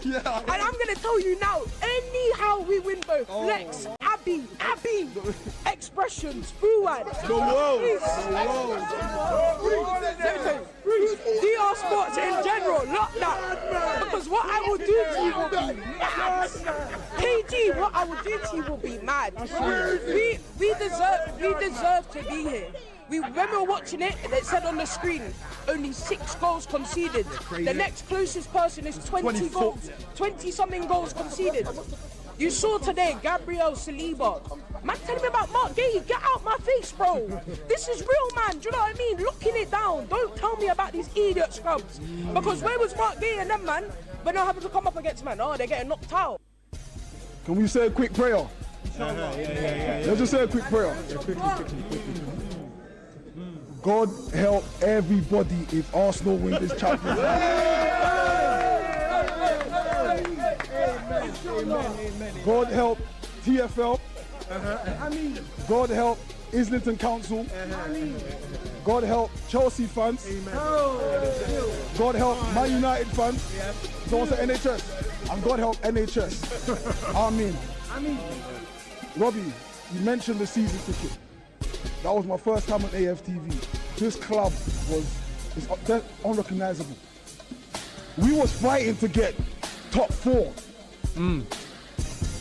Yeah. And I'm gonna tell you now, anyhow we win both. Flex, Abby, expressions, Fuad. The world. DR Sports in general, lock that. Because what I will do to you will be mad. KG, what I will do to you will be mad. We deserve to be here. When we were watching it, and it said on the screen, only 6 goals conceded. The next closest person is 20 goals, 20-something goals conceded. You saw today, Gabriel Saliba. Man, tell me about Mark Gay. Get out my face, bro. This is real, man. Do you know what I mean? Locking it down. Don't tell me about these idiot scrubs. Because where was Mark Gay and them, man? When they're having to come up against, man. Oh, they're getting knocked out. Can we say a quick prayer? Let's just say a quick prayer. God help everybody if Arsenal win this Champions League. God help TFL. God help Islington Council. God help Chelsea fans. God help Man United fans. Someone say NHS. And God help NHS. Amen. Robbie, you mentioned the season ticket. That was my first time on AFTV. This club is unrecognizable. We was fighting to get top 4.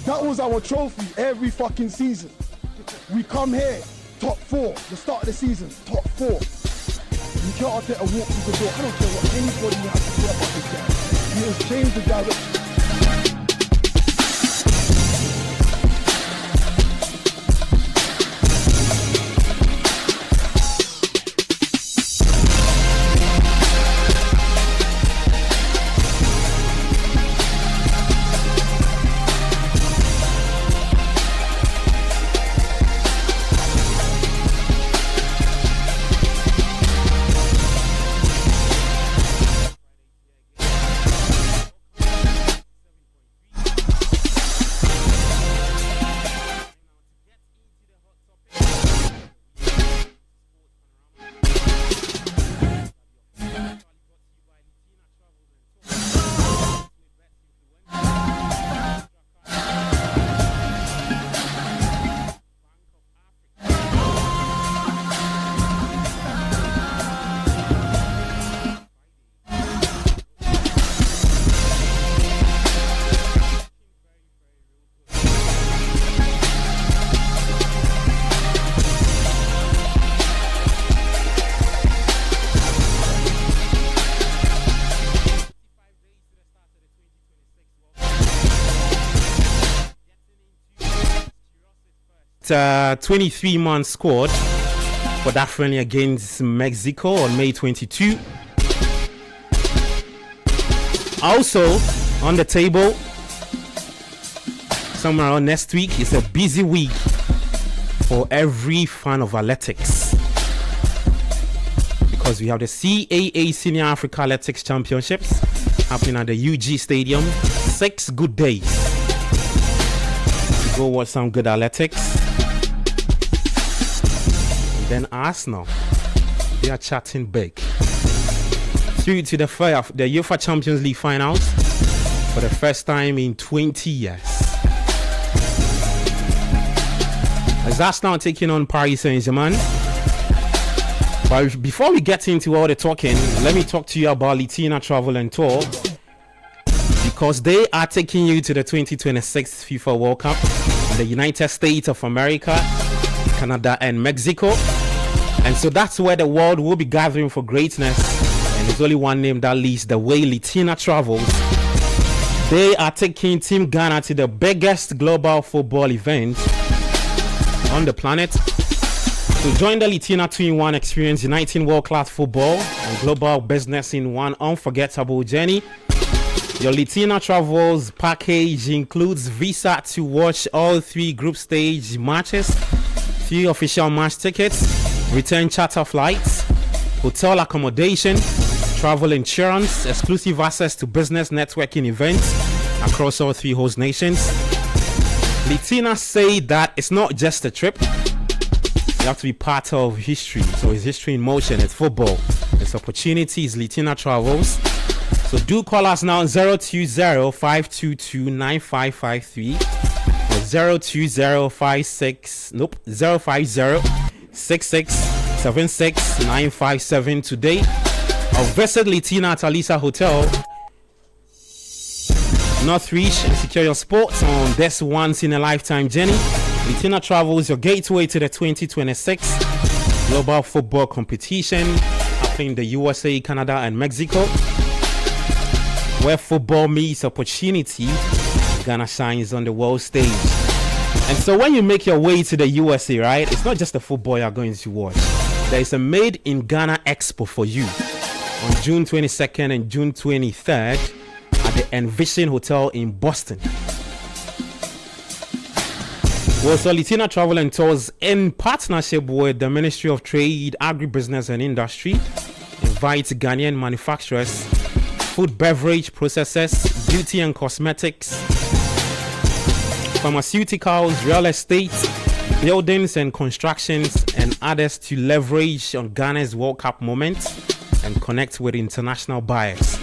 That was our trophy every fucking season. We come here, top 4. The start of the season, top 4. You can't take a walk through the door. I don't care what anybody has to say about this guy. He has changed the direction. that 23-man squad for that friendly against Mexico on May 22. Also on the table, somewhere around next week, it's a busy week for every fan of athletics, because we have the CAA Senior Africa Athletics Championships happening at the UG Stadium. 6 good days to go watch some good athletics. And then Arsenal, they are chatting big through to the UEFA Champions League finals for the first time in 20 years. As Arsenal taking on Paris Saint-Germain. But before we get into all the talking, let me talk to you about Latina Travel and Tour, because they are taking you to the 2026 FIFA World Cup in the United States of America, Canada and Mexico. And so that's where the world will be gathering for greatness. And there's only one name that leads the way: Latina Travels. They are taking Team Ghana to the biggest global football event on the planet. So join the Latina 2-in-1 experience, uniting world-class football and global business in one unforgettable journey. Your Latina Travels package includes visa to watch all 3 group stage matches, 3 official match tickets, return charter flights, hotel accommodation, travel insurance, exclusive access to business networking events across all 3 host nations. Latina say that it's not just a trip. You have to be part of history. So it's history in motion. It's football. It's opportunities. Latina Travels. So So do call us now 020-522-9553 or 050-6676-957 today. Or visit Latina at Alisa Hotel, Northreach, and secure your spots on this once-in-a-lifetime journey. Latina Travel is your gateway to the 2026 Global Football Competition happening in the USA, Canada, and Mexico, where football meets opportunity. Ghana shines on the world stage. And so when you make your way to the USA, right, it's not just the football you're going to watch. There is a Made in Ghana Expo for you on June 22nd and June 23rd at the Envision Hotel in Boston. Well, so Latina Travel and Tours, in partnership with the Ministry of Trade, Agribusiness and Industry, invites Ghanaian manufacturers, food beverage processors, beauty and cosmetics, pharmaceuticals, real estate, buildings and constructions, and others to leverage on Ghana's World Cup moment and connect with international buyers,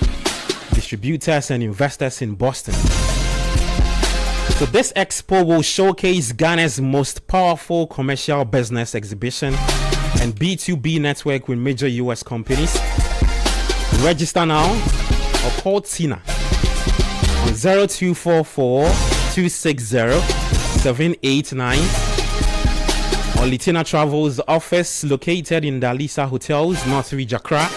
distributors, and investors in Boston. So this expo will showcase Ghana's most powerful commercial business exhibition and B2B network with major US companies. Register now or call Tina on 0244-260-789 or Latina Travel's office located in the Alisa Hotels, Northreach, Accra.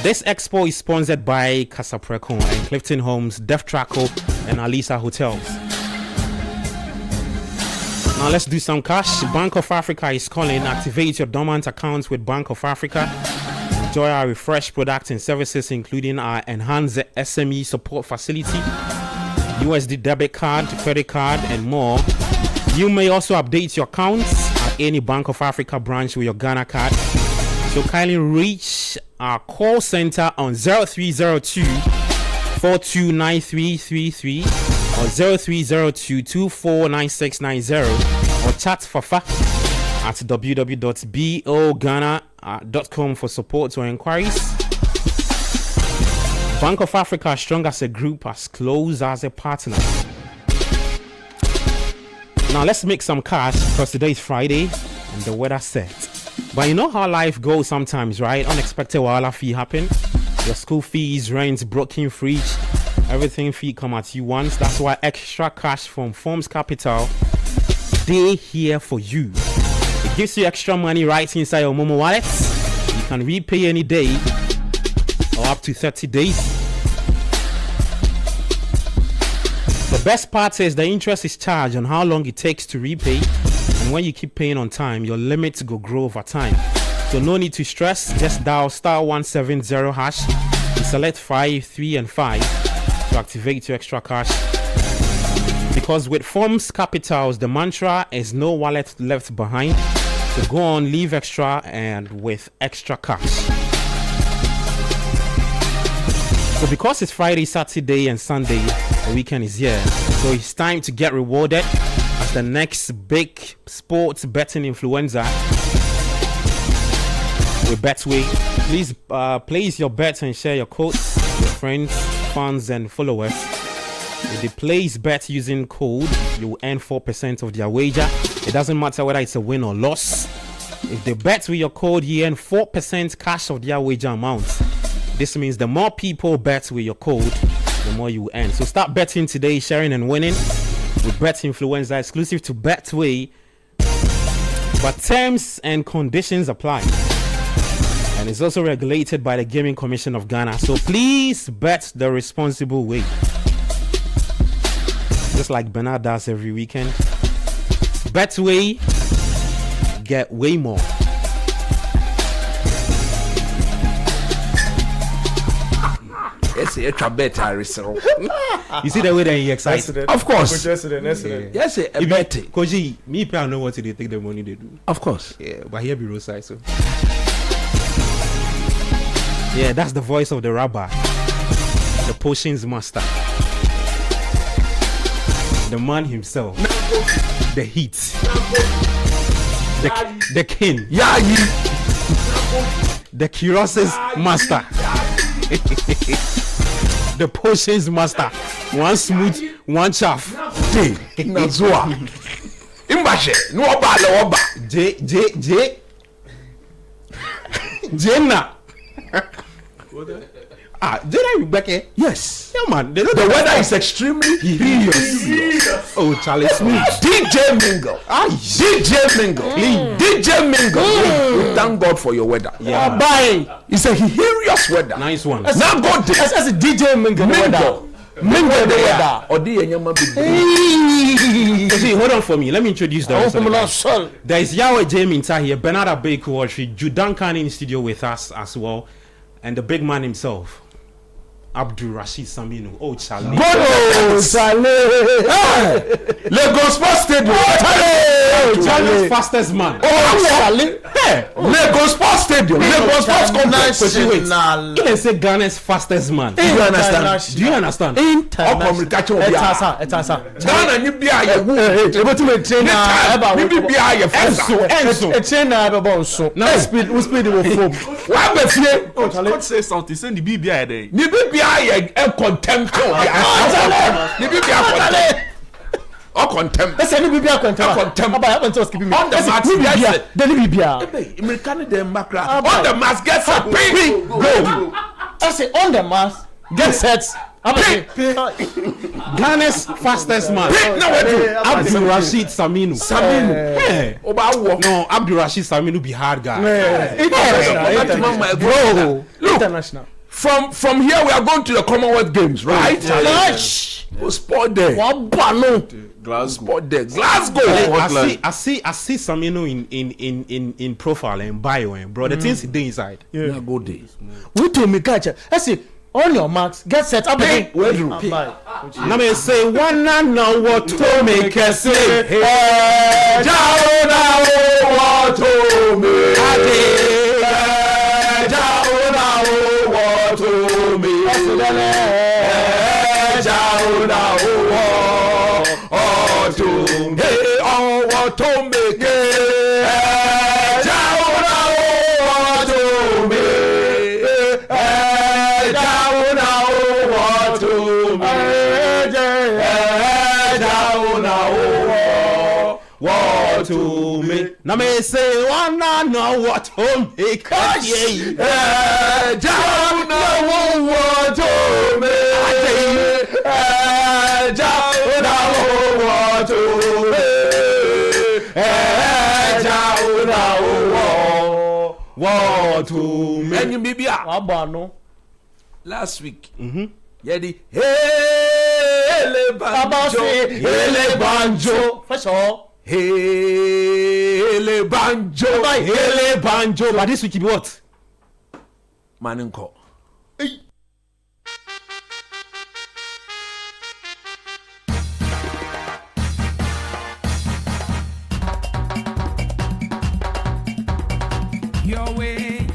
This expo is sponsored by Casapreco and Clifton Homes, Def Traco, and Alisa Hotels. Now let's do some cash. Bank of Africa is calling. Activate your dormant accounts with Bank of Africa. Enjoy our refreshed products and services, including our enhanced SME support facility, USD debit card, credit card, and more. You may also update your accounts at any Bank of Africa branch with your Ghana card. So kindly reach our call center on 0302 429333 or 0302-249690 or chat Fafa at www.boghana.com for support or inquiries. Bank of Africa, as strong as a group, as close as a partner. Now let's make some cash because today is Friday and the weather set. But you know how life goes sometimes, right? Unexpected wahala fee happen. Your school fees, rent, broken fridge, everything fee come at you once. That's why extra cash from Forms Capital, they here for you. It gives you extra money right inside your Momo wallet. You can repay any day or up to 30 days. The best part is the interest is charged on how long it takes to repay, and when you keep paying on time, your limits will grow over time. So no need to stress. Just dial *170# and select 5, 3, and 5 to activate your extra cash. Because with Forms Capitals, the mantra is no wallet left behind. So go on, leave extra and with extra cash. So because it's Friday, Saturday, and Sunday, the weekend is here. So it's time to get rewarded as the next big sports betting influencer with Betway. Please place your bets and share your codes with friends, fans, and followers. If they place bet using code, you will earn 4% of their wager. It doesn't matter whether it's a win or loss. If they bet with your code, you earn 4% cash of their wager amount. This means the more people bet with your code, the more you earn. So start betting today, sharing and winning with Bet Influencer, exclusive to Betway. But terms and conditions apply. And it's also regulated by the Gaming Commission of Ghana. So please bet the responsible way. Just like Bernard does every weekend. Betway, get way more. Yes, it's a better result. You see the way that he excited? Of course. Yes, a better. Koji, me, I know what they take the money they do. Of course. Yeah, but here be roadside, so. Yeah, that's the voice of the rabbi, the potions master, the man himself, the heat, the king, the Kyros' master. the potions master. One smooth, one chaff. Nazua. Imbashe. No oba le oba. Jenna. Jenna Rebecca. Yes. Yeah, man. The weather is extremely serious. Oh, Charlie Smooth. DJ Mingle. DJ Mingle. DJ Mingle. We thank God for your weather. Yeah. Bye. It's a hilarious weather. Nice one. Now go there. That's a DJ Mingle. Mingle the weather. Or the Enyama See, hold on for me. Let me introduce the rest of the guys. There is Yahweh J. Minta here, Bernard Abeku, Judan Khan in studio with us as well, and the big man himself, Abdul Rashid Sam. Oh, Charlie. Lagos Sports Stadium. Charlie's fastest man. Oh, Charlie. Hey, Lagos Sports Stadium. Lagos Sports Complex. Wait. He say Ghana's fastest man. Do you understand? Do you understand? International. Ghana, you be a say something. Send the BBI there. Contempt. Contempt. Let's say BBI contempt. On the mask, get set. Go. I say on the mask, get set. Ghana's fastest man. Abdul Rashid Saminu. Hey. No, Abdul Rashid Saminu be hard guy. International. International. From here we are going to the Commonwealth Games, right? Sport day. Glasgow. I see Saminu in profile and bio and bro. The things he do inside. Yeah, go days. We to me catch. I see on your marks, get set up again. Now me say one and now what to make us say. What to me. To me. Now me say one and now what to make us say. What to me. What to me. And you maybe last week. Yeah, the Hele Banjo. First of all, Hele Banjo. But this week be what? Maninko. Your way.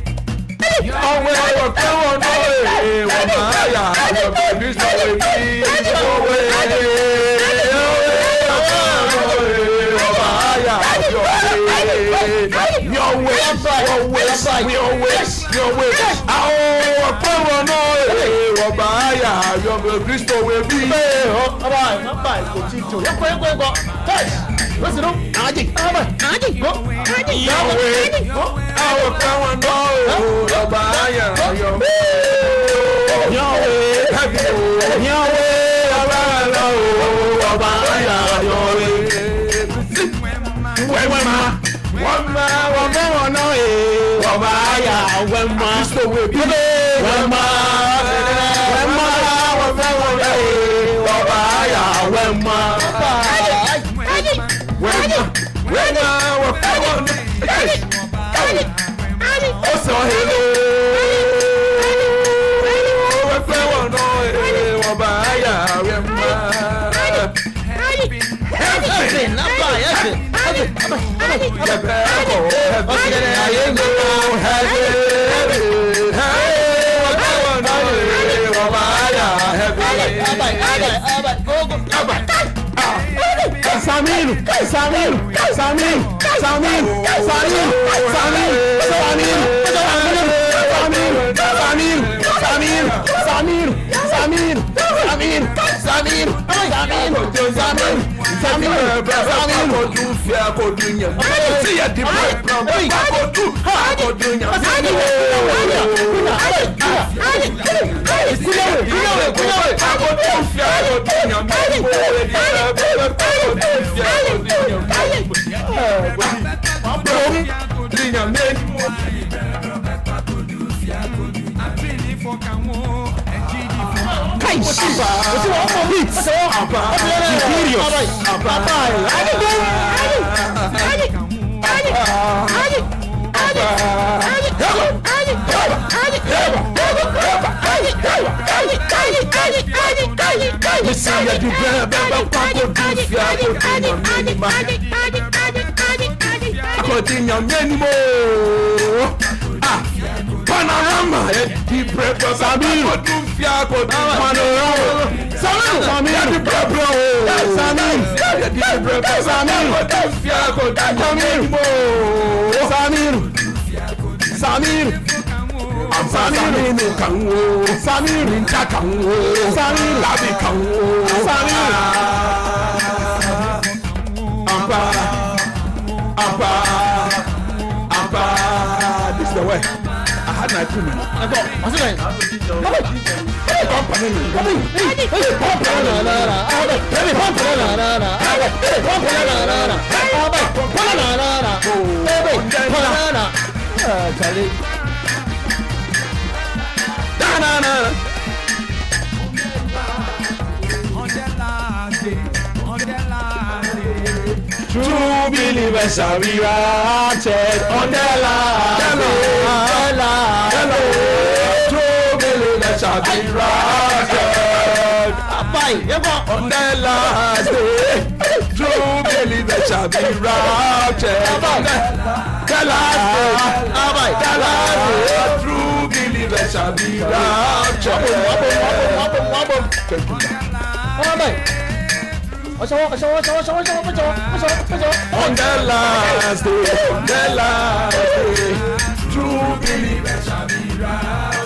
Panorama, deep breath, Panorama, this is the way. I had my 2 minutes. True believers shall be raptured on the last day. True believers shall be raptured on the last day. True believers shall be raptured on the last day. True believers shall be raptured. On the last day, true believers shall be raptured.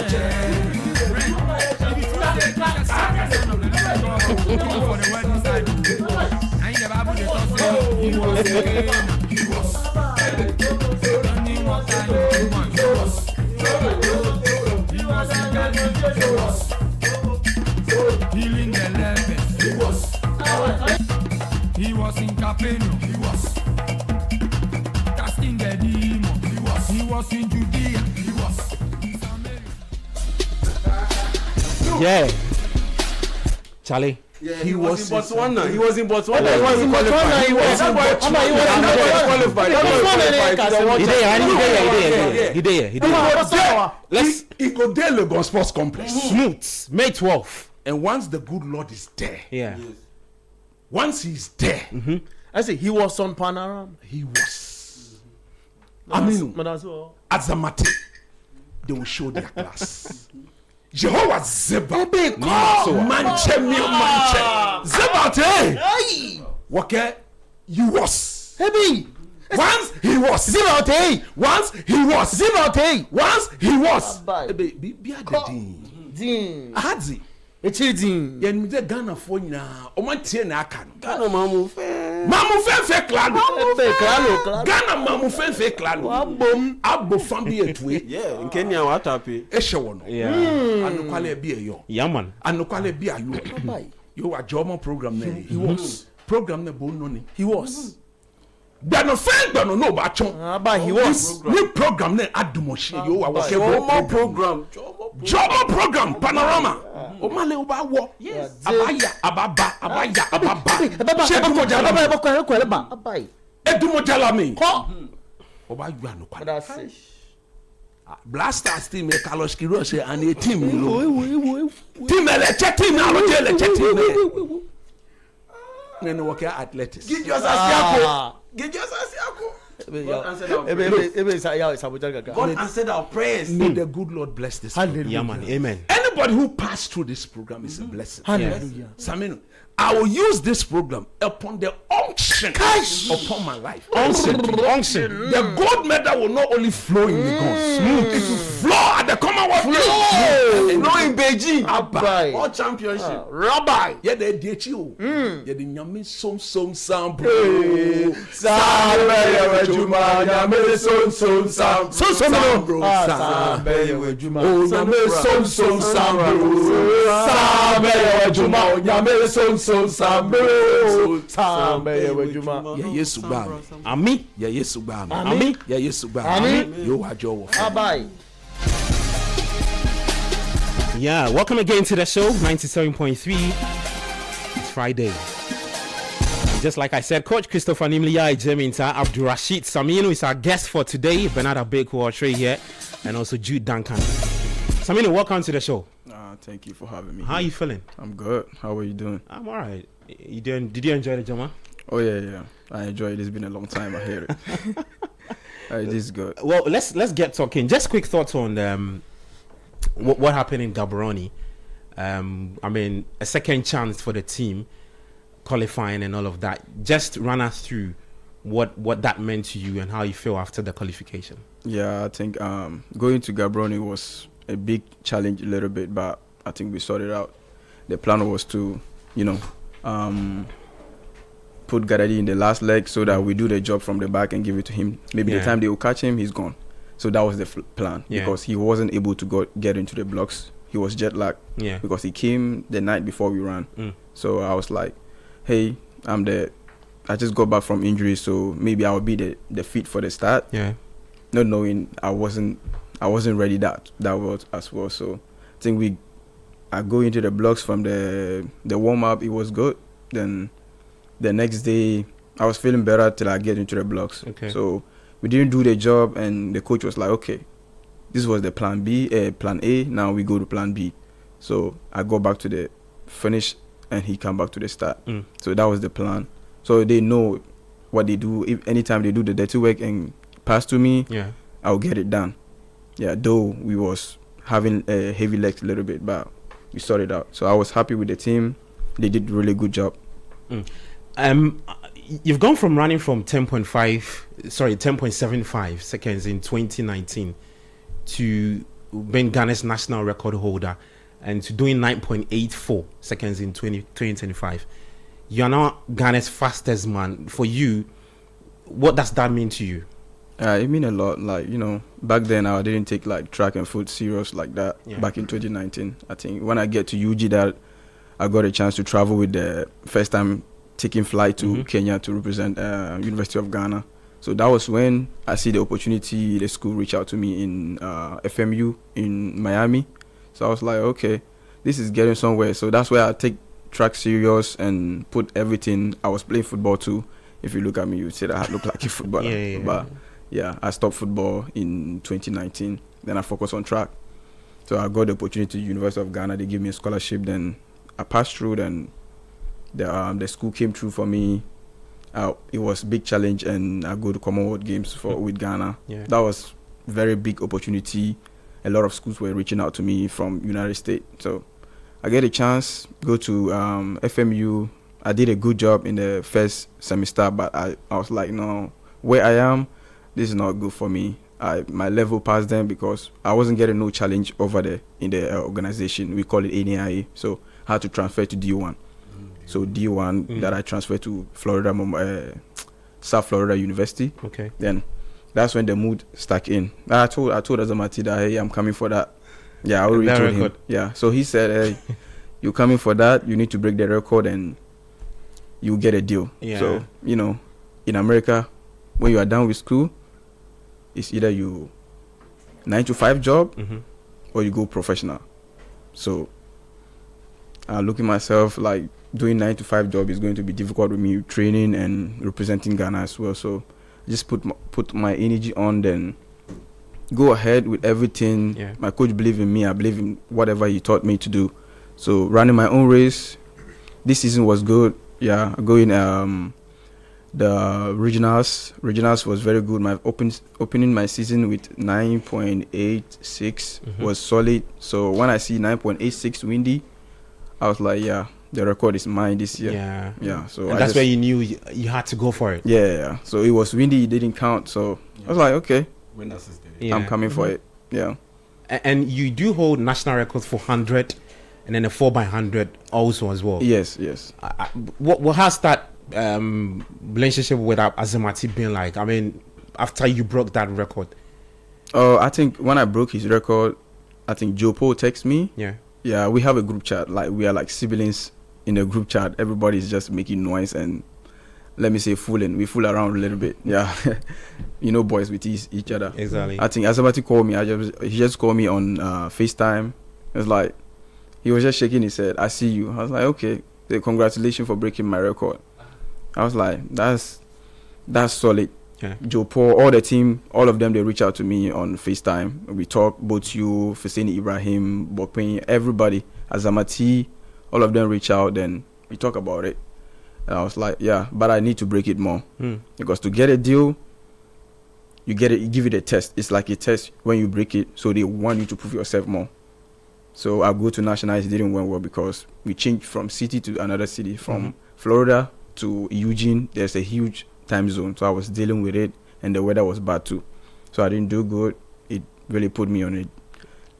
Healing the lepers. He was in Capernaum. He was casting the demon. He was in Judea. He was in Samaria. Yeah, Charlie. Yeah, he was in Botswana. He was in Botswana. He was in Botswana. He was Let's go there, Lagos Sports Complex. Smooth. May 12th. And once the good Lord is there, yeah. Once he's there, I say he was on Panorama. He was. I mean, Azamate, they will show their class. Jehovah Zeba, Manche, Zebate, Wake, you was. Heavy. Once he was. Zebate. Once he was. Zebate. Once he was. Be a Dean. Ahadzi. Echidin. Yen me Ghana for na o man tie na aka no. Ghana mamu fe klano. Ghana mamu fe klano. Abom fam bi etue. Yeah, in Kenya wa tape. Ehye wo no. Yeah. Anokwale bi eyo. Yaman. Anokwale bi ayo. Yo wa jomo program na he was. Program na bo no ni. He was. Gbano no ba chon. But he was. Ni program na adumoshi yo wa wo program. Jomo program Panorama. O male o ba wo. Yes. Abaya. Edumojala me. O ba gba no kwa. That's it. Blasters team e Carlos Quiroz and a team. Team eleche team na lo eleche team. Nene work athletics. Get your Asiako. God answered our prayers. May the good Lord bless this. Hallelujah. Yeah, man. Amen. Anybody who passed through this program is a blessing. Hallelujah. Saminu, I will use this program upon the unction upon my life. Unction. The gold medal will not only flow in the guns, it will flow at the Commonwealth No in Beijing. Right. All championship. Rabbi. Yeah, they did you. Yeah, the nyame som sam bro. Sambe yewe juma, nyame som sam. Sam bro. Sambe yewe juma. Oh, nyame som sam bro. Sambe yewe juma, nyame som sam bro. Sambe yewe juma. Yeah, Yesu ba. Ami. Yeah, Yesu ba. Ami. Yeah, Yesu ba. Ami. Yo wajo. Rabbi. Yeah, welcome again to the show, 97.3. It's Friday. Just like I said, Coach Christopher Nimliya Jeminta, Abdul Rashid Sam is our guest for today. Bernard Abeku Trey here, and also Jude Duncan. Samino, welcome to the show. Thank you for having me. How are you feeling? I'm good. How are you doing? I'm alright. Did you enjoy the Jama? Oh yeah. I enjoy it. It's been a long time. I hear it. It is good. Well, let's get talking. Just quick thoughts on what happened in Gaborone. I mean, a second chance for the team, qualifying and all of that. Just run us through what that meant to you and how you feel after the qualification. Yeah, I think going to Gaborone was a big challenge a little bit, but I think we sorted out. The plan was to, put Gadadi in the last leg so that we do the job from the back and give it to him. Maybe the time they will catch him, he's gone. So that was the plan because he wasn't able to get into the blocks. He was jet lagged because he came the night before we ran. So I was like, hey, I just got back from injury, so maybe I'll be the fit for the start. Yeah. Not knowing I wasn't ready that was as well. So I think I go into the blocks from the warm up. It was good. Then the next day I was feeling better till I get into the blocks. Okay. So we didn't do the job, and the coach was like, okay, this was the plan A. Now we go to plan B. So I go back to the finish, and he come back to the start. So that was the plan. So they know what they do. If anytime they do the dirty work and pass to me, I'll get it done. Yeah, though we was having a heavy legs a little bit, but we sorted out. So I was happy with the team. They did a really good job. You've gone from running from 10.75 seconds in 2019 to being Ghana's national record holder and to doing 9.84 seconds in 2025. You are now Ghana's fastest man. For you, what does that mean to you? It mean a lot. Like, back then I didn't take like track and foot serious like that. Back in 2019, I think when I get to UG, that I got a chance to travel with the first time taking flight to Kenya to represent University of Ghana. So that was when I see the opportunity. The school reached out to me in FMU in Miami. So I was like, okay, this is getting somewhere. So that's where I take track serious and put everything. I was playing football too. If you look at me, you'd say that I look like a footballer. But I stopped football in 2019. Then I focused on track. So I got the opportunity to University of Ghana. They gave me a scholarship. Then I passed through. Then the school came through for me. It was a big challenge, and I go to Commonwealth Games with Ghana. That was very big opportunity. A lot of schools were reaching out to me from United States. So I get a chance, go to FMU. I did a good job in the first semester, but I was like, no, where I am, this is not good for me. My level passed them because I wasn't getting no challenge over there in the organization. We call it NAIA. So I had to transfer to D1. So D1 that I transferred to South Florida University. Okay. Then that's when the mood stuck in. I told Azamati that, hey, I'm coming for that. Yeah, I already told him. Yeah. So he said, hey, you're coming for that. You need to break the record and you get a deal. Yeah. So, in America, when you are done with school, it's either you 9-to-5 job or you go professional. So I look at myself like doing 9-to-5 job is going to be difficult with me training and representing Ghana as well. So I just put my energy on, then go ahead with everything. Yeah. My coach believed in me. I believe in whatever he taught me to do. So running my own race, this season was good. Yeah, going the regionals was very good. My opening my season with 9.86 was solid. So when I see 9.86 windy, I was like, yeah, the record is mine this year. Yeah. So that's where you knew you had to go for it. Yeah. So it was windy, it didn't count. So I was like, okay, I'm coming for it. Yeah. And you do hold national records for 100 and then a 4x100 also as well. Yes. What has that relationship with Azamati been like? I mean, after you broke that record? I think when I broke his record, I think Joe Paul texted me. Yeah, we have a group chat. Like, we are like siblings in a group chat. Everybody's just making noise and, let me say, fooling. We fool around a little bit. Yeah. You know, boys with each other. Exactly. I think Azamati called me. He just called me on FaceTime. It was like, he was just shaking his head. I see you. I was like, okay. Congratulations for breaking my record. I was like, that's solid. Yeah. Joe Paul, all the team, all of them, they reach out to me on FaceTime. We talk, both you, Feseni Ibrahim, Bokpen, everybody, Azamati, all of them reach out, then we talk about it. And I was like, yeah, but I need to break it more. Because to get a deal, you give it a test. It's like a test when you break it, so they want you to prove yourself more. So I go to nationals, it didn't went well because we changed from city to another city, from Florida to Eugene. There's a huge time zone, so I was dealing with it, and the weather was bad too, so I didn't do good. It really put me on a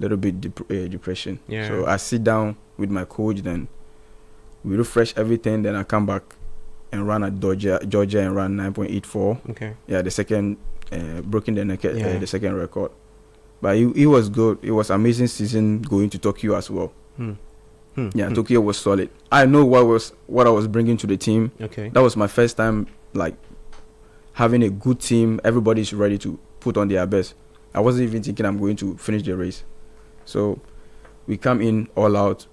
little bit depression. So I sit down with my coach, then we refresh everything, then I come back and run at Georgia and run 9.84. The second broken the second record, but it was good. It was amazing season going to Tokyo as well. Tokyo was solid. I know what I was bringing to the team. That was my first time like having a good team. Everybody's ready to put on their best. I wasn't even thinking I'm going to finish the race. So we come in all out.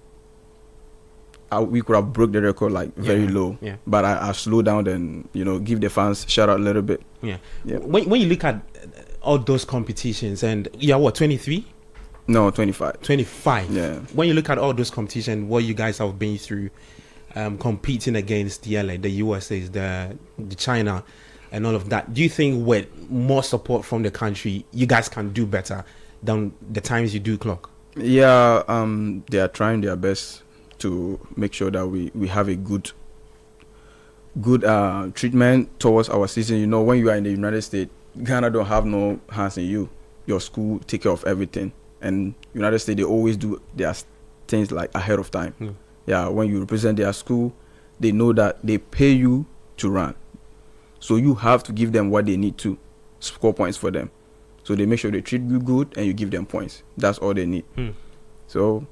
We could have broke the record like very low. But I slowed down and, give the fans shout out a little bit. When you look at all those competitions, and 23? No, 25. 25. Yeah. When you look at all those competitions, what you guys have been through, competing against the LA, the USA's, the China, and all of that, do you think with more support from the country, you guys can do better than the times you do clock? Yeah, they are trying their best to make sure that we have a good treatment towards our season. When you are in the United States, Ghana don't have no hands in you. Your school take care of everything, and United States, they always do their things like ahead of time. When you represent their school, they know that they pay you to run, so you have to give them what they need to score points for them. So they make sure they treat you good and you give them points. That's all they need. So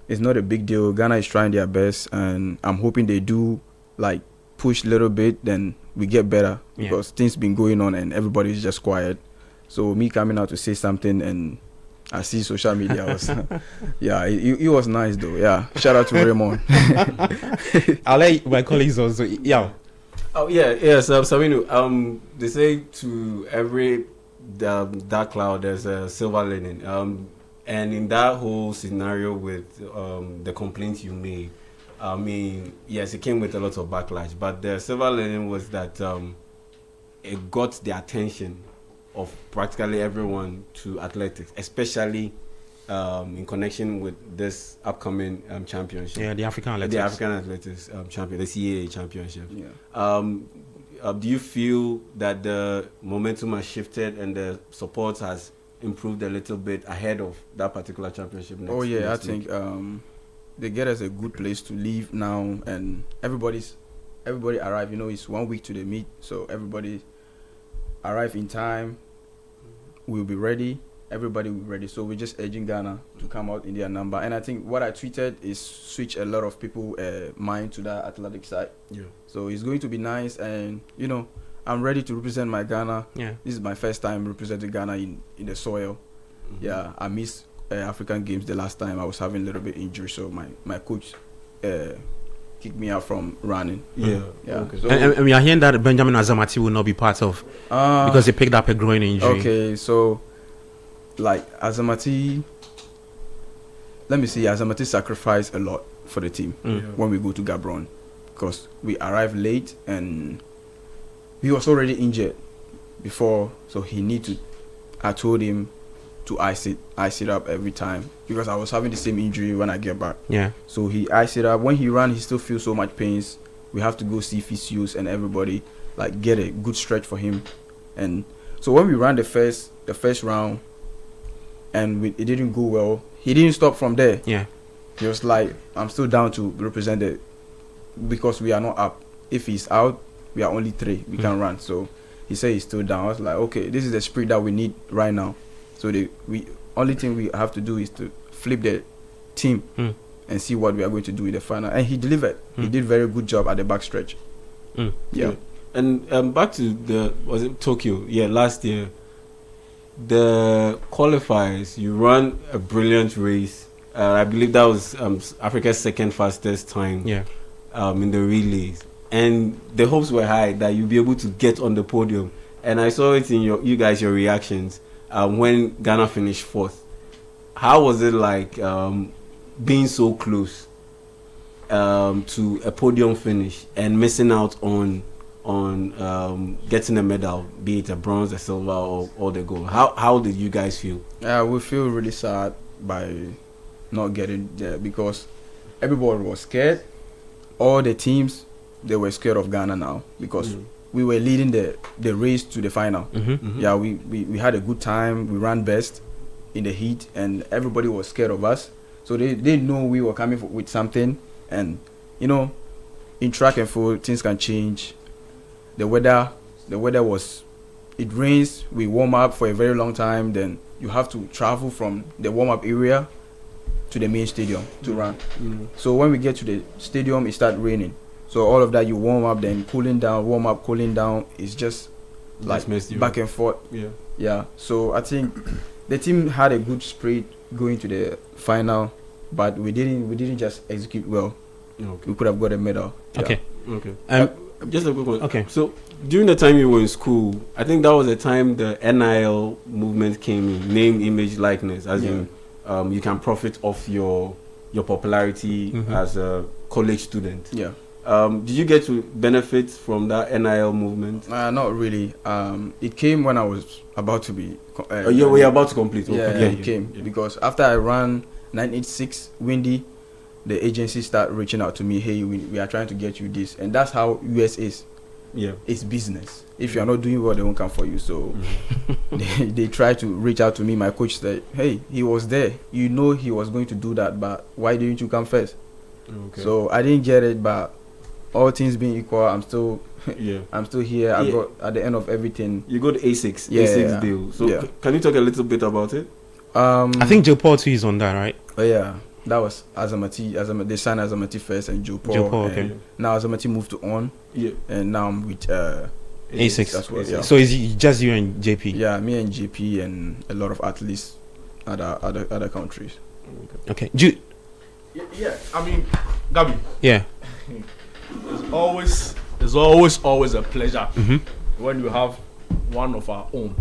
it's not a big deal. Ghana is trying their best, and I'm hoping they do like push a little bit, then we get better, because things been going on and everybody's just quiet. So me coming out to say something, and I see social media was it was nice though. Shout out to Raymond. I'll let my colleagues also. Sabino, they say to every dark cloud there's a silver lining, and in that whole scenario with the complaints you made, I mean, yes, it came with a lot of backlash, but the silver lining was that it got the attention of practically everyone to athletics, especially in connection with this upcoming championship. The African Athletics. The African Athletics champion, the CAA championship. Do you feel that the momentum has shifted and the support has improved a little bit ahead of that particular championship next week? I think they get us a good place to live now, and everybody arrive. It's 1 week to the meet, so everybody arrive in time. We'll be ready. Everybody will be ready. So we're just urging Ghana to come out in their number. And I think what I tweeted is switch a lot of people mind to that athletic side. So it's going to be nice, and I'm ready to represent my Ghana. This is my first time representing Ghana in the soil. I missed African Games the last time. I was having a little bit injury, so my coach kicked me out from running. Okay. So, and we are hearing that Benjamin Azamati will not be part of because he picked up a groin injury. Okay, so like Azamati, let me see, Azamati sacrificed a lot for the team when we go to Gabron, because we arrived late and he was already injured before, so he need to. I told him to ice it up every time, because I was having the same injury when I get back. So he iced it up. When he ran, he still feels so much pains. We have to go see physios and everybody, like get a good stretch for him. And so when we ran the first round, and it didn't go well. He didn't stop from there. Yeah. He was like, I'm still down to represent it because we are not up. If he's out, we are only 3. We can run. So he said he's still down. I was like, okay, this is the spirit that we need right now. So only thing we have to do is to flip the team and see what we are going to do in the final. And he delivered. He did very good job at the backstretch. Yeah. And back to was it Tokyo? Yeah, last year. The qualifiers, you run a brilliant race. I believe that was Africa's second fastest time. Yeah. In the relays, and the hopes were high that you'd be able to get on the podium. And I saw it in your reactions when Ghana finished 4th. How was it like being so close to a podium finish and missing out on getting a medal, be it a bronze, a silver, or the gold? How did you guys feel? We feel really sad by not getting there because everybody was scared. All the teams, they were scared of Ghana now because we were leading the race to the final. Yeah, we had a good time. We ran best in the heat, and everybody was scared of us. So they know we were coming with something. And in track and field, things can change. The weather was, it rains. We warm up for a very long time. Then you have to travel from the warm up area to the main stadium to run. So when we get to the stadium, it starts raining. So all of that, you warm up, then cooling down, warm up, cooling down. It's just like back and forth. Yeah. So I think the team had a good spirit going to the final, but we didn't just execute well. We could have got a medal. Okay. Just a quick one. Okay. So during the time you were in school, I think that was the time the NIL movement came in, name, image, likeness, as in you can profit off your popularity as a college student. Yeah. Did you get to benefit from that NIL movement? Not really. It came when I was about to be. You were about to complete. It came because after I ran 986 Windy, the agency started reaching out to me. Hey, we are trying to get you this, and that's how US is. Yeah, it's business. If you are not doing well, they won't come for you. So they try to reach out to me. My coach said, "Hey, he was there. You know he was going to do that, but why didn't you come first?" So I didn't get it, but all things being equal, I'm still I'm still here. I got at the end of everything. You got A6 A6 deal. So can you talk a little bit about it? I think Joe Paul too is on that, right? Oh yeah, that was Azamati. they signed Azamati first and Joe Paul. Okay. Now Azamati moved to On. Yeah. And now I'm with A6 as well. Yeah. So is it just you and JP? Yeah, me and JP and a lot of athletes other countries. Okay. Jude. Yeah. I mean, Gabby. Yeah. It's always a pleasure when you have one of our own.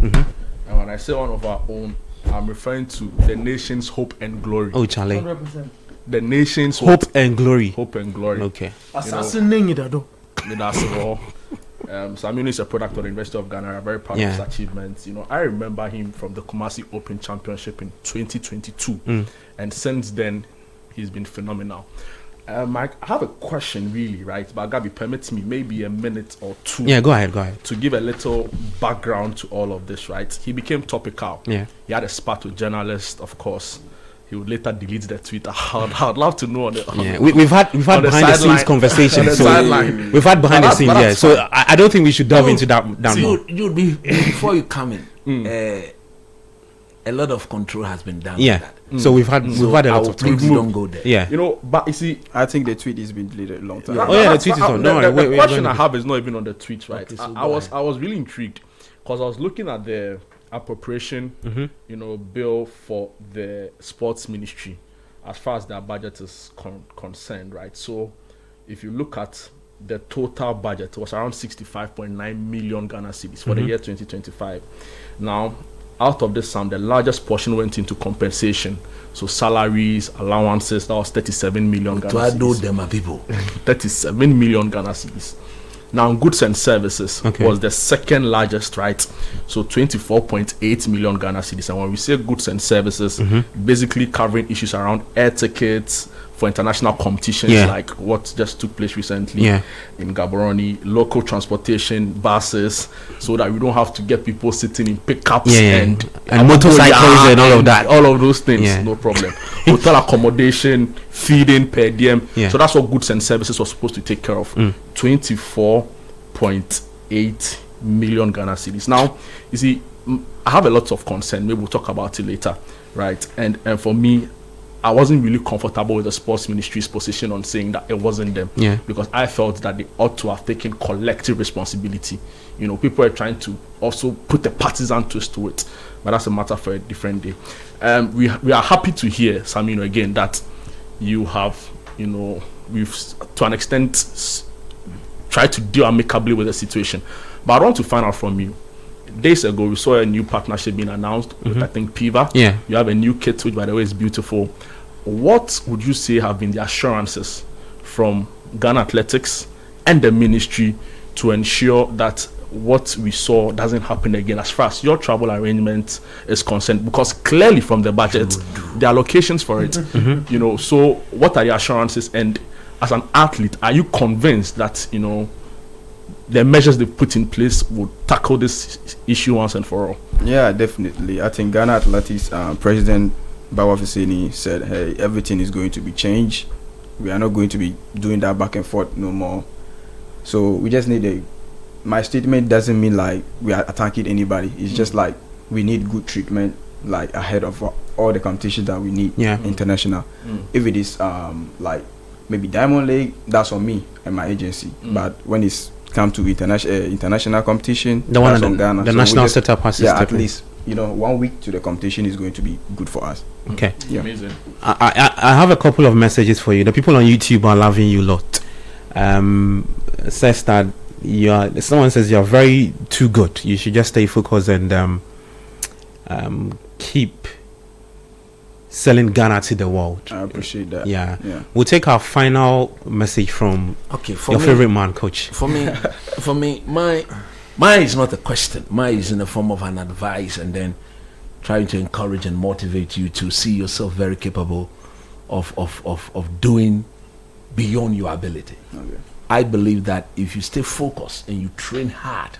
And when I say one of our own, I'm referring to the nation's hope and glory. Oh, Charlie. 100%. The nation's hope and glory. Hope and glory. Okay. Samuel is a product of the University of Ghana. I'm very proud of his achievements. I remember him from the Kumasi Open Championship in 2022. And since then, he's been phenomenal. I have a question, really, right? But Gabi, permit me maybe a minute or two. Yeah, go ahead. To give a little background to all of this, right? He became topical. Yeah. He had a spat with journalists, of course. He would later delete the tweet. I'd love to know. We've had behind the scenes conversations. We've had behind the scenes. Yeah. So I don't think we should delve into that. You'd be before you come in. A lot of control has been done. Yeah. So we've had a lot of tweets. Don't go there. Yeah. But you see, I think the tweet has been deleted a long time. The tweet is on. The question I have is not even on the tweet, right? Okay, so I was really intrigued because I was looking at the appropriation, bill for the sports ministry, as far as their budget is concerned, right? So, if you look at the total budget, it was around 65.9 million Ghana cedis for the year 2025. Now, out of this sum, the largest portion went into compensation. So salaries, allowances, that was 37 million Ghana cedis. To them are people. 37 million Ghana cedis. Now, goods and services was the second largest, right? So 24.8 million Ghana cedis. And when we say goods and services, basically covering issues around air tickets, for international competitions like what just took place recently in Gaborone, local transportation, buses, so that we don't have to get people sitting in pickups and motorcycles and all of that. All of those things, no problem. Hotel accommodation, feeding per diem. So that's what goods and services was supposed to take care of. 24.8 million Ghana cedis. Now, you see, I have a lot of concern. Maybe we'll talk about it later, right? And for me, I wasn't really comfortable with the sports ministry's position on saying that it wasn't them, because I felt that they ought to have taken collective responsibility. You know, people are trying to also put a partisan twist to it, but that's a matter for a different day. We are happy to hear, Samino, again, that you have, you know, we've to an extent tried to deal amicably with the situation. But I want to find out from you. Days ago, we saw a new partnership being announced with, I think, Piva. You have a new kit, which, by the way, is beautiful. What would you say have been the assurances from Ghana Athletics and the ministry to ensure that what we saw doesn't happen again as far as your travel arrangement is concerned? Because clearly from the budget, there are allocations for it. You know, so what are the assurances? And as an athlete, are you convinced that, you know, the measures they put in place would tackle this issue once and for all? Yeah, definitely. I think Ghana Athletics President Bawa Feseni said, hey, everything is going to be changed. We are not going to be doing that back and forth no more. So we just need my statement doesn't mean like we are attacking anybody. It's just like we need good treatment like ahead of all the competitions that we need international. If it is like maybe Diamond League, that's on me and my agency. But when it's come to international competition, the one on Ghana. The national setup has to at least, you know, 1 week to the competition is going to be good for us. Okay. Amazing. I have a couple of messages for you. The people on YouTube are loving you a lot. Says that someone says you're very too good. You should just stay focused and keep selling Ghana to the world. I appreciate that. Yeah. We'll take our final message from your favorite man, Coach. For me, mine is not a question. Mine is in the form of an advice, and then trying to encourage and motivate you to see yourself very capable of doing beyond your ability. Okay. I believe that if you stay focused and you train hard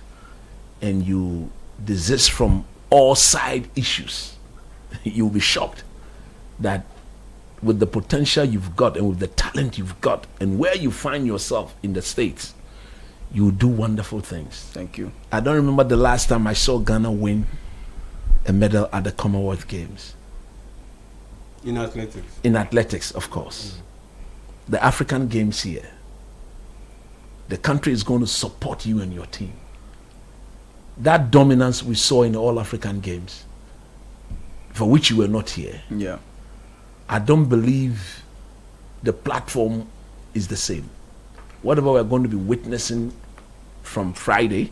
and you desist from all side issues, you'll be shocked that with the potential you've got and with the talent you've got and where you find yourself in the States, you do wonderful things. Thank you. I don't remember the last time I saw Ghana win a medal at the Commonwealth Games. In athletics? In athletics, of course. The African Games here. The country is going to support you and your team. That dominance we saw in the All African Games, for which you were not here. Yeah. I don't believe the platform is the same. Whatever we're going to be witnessing from Friday,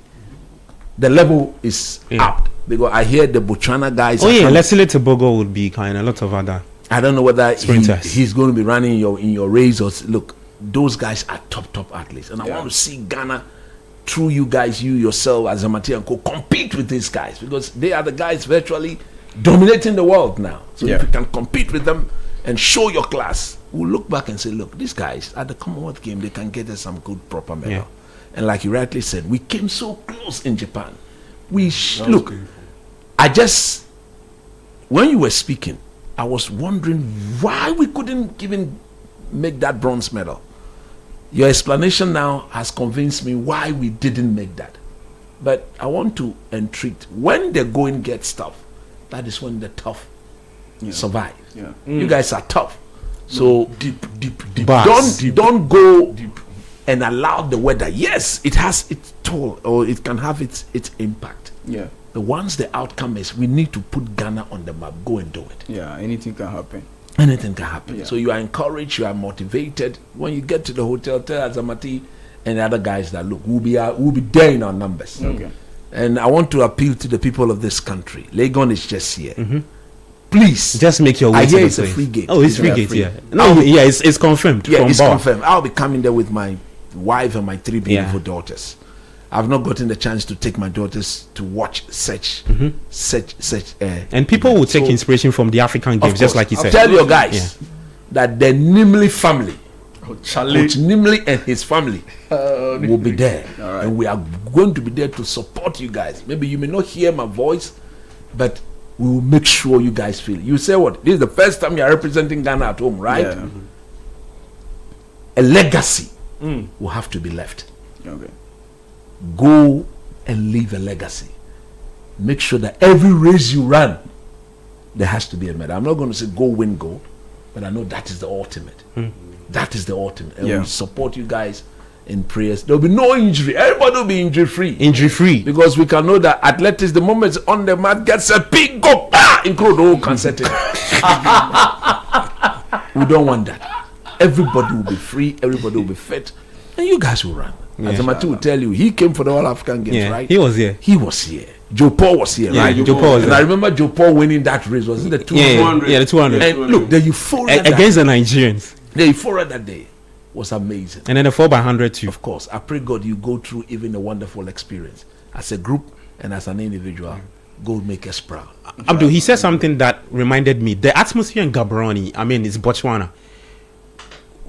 the level is up. Because I hear the Botswana guys. Leslie Tebogo would be kind of a lot of other. I don't know whether sprinters. He's going to be running in your race or look. Those guys are top athletes, and I want to see Ghana, through you guys, you yourself as Amati and Co, compete with these guys, because they are the guys virtually dominating the world now. So if you can compete with them and show your class, we'll look back and say, look, these guys at the Commonwealth Game, they can get us some good proper medal. And like you rightly said, we came so close in Japan. Look, when you were speaking, I was wondering why we couldn't even make that bronze medal. Your explanation now has convinced me why we didn't make that. But I want to entreat, when the going gets tough, that is when the tough survive. You guys are tough. So deep. Don't go deep and allow the weather. Yes, it has its toll, or it can have its impact. Yeah. But once the outcome is, we need to put Ghana on the map. Go and do it. Yeah, anything can happen. Anything can happen. So you are encouraged, you are motivated. When you get to the hotel, tell Azamati and the other guys that look, we'll be there in our numbers. Okay. And I want to appeal to the people of this country. Legon is just here. Please, just make your way. I hear it's a free gate. Oh, it's free gate. Yeah. No, it's confirmed. Yeah, it's confirmed. I'll be coming there with my wife and my 3 beautiful daughters. I've not gotten the chance to take my daughters to watch such. And people will take inspiration from the African Games, just like you said. Tell your guys, that the Nimley family, Coach Nimley and his family will be there. And we are going to be there to support you guys. Maybe you may not hear my voice, but we will make sure you guys feel it. You say what? This is the first time you are representing Ghana at home, right? Yeah. A legacy will have to be left. Okay. Go and leave a legacy. Make sure that every race you run, there has to be a medal. I'm not going to say go win gold, but I know that is the ultimate. That is the ultimate. And we support you guys in prayers. There will be no injury. Everybody will be injury free. Injury free. Because we can know that athletics, the moment it's on the mat, gets a big go, include the whole concert. We don't want that. Everybody will be free. Everybody will be fit. And you guys will run. As Amatu will tell you, he came for the All African Games, right? He was here. He was here. Joe Paul was here, right? Joe Paul was and there. I remember Joe Paul winning that race. Was it the 200? Yeah, the 200. And look, the euphoria Against the Nigerians. The euphoria that day was amazing. And then the 4x100 too. Of course, I pray God you go through even a wonderful experience as a group and as an individual. Go make us proud. Abdul, he said something that reminded me. The atmosphere in Gaborone, I mean, it's Botswana.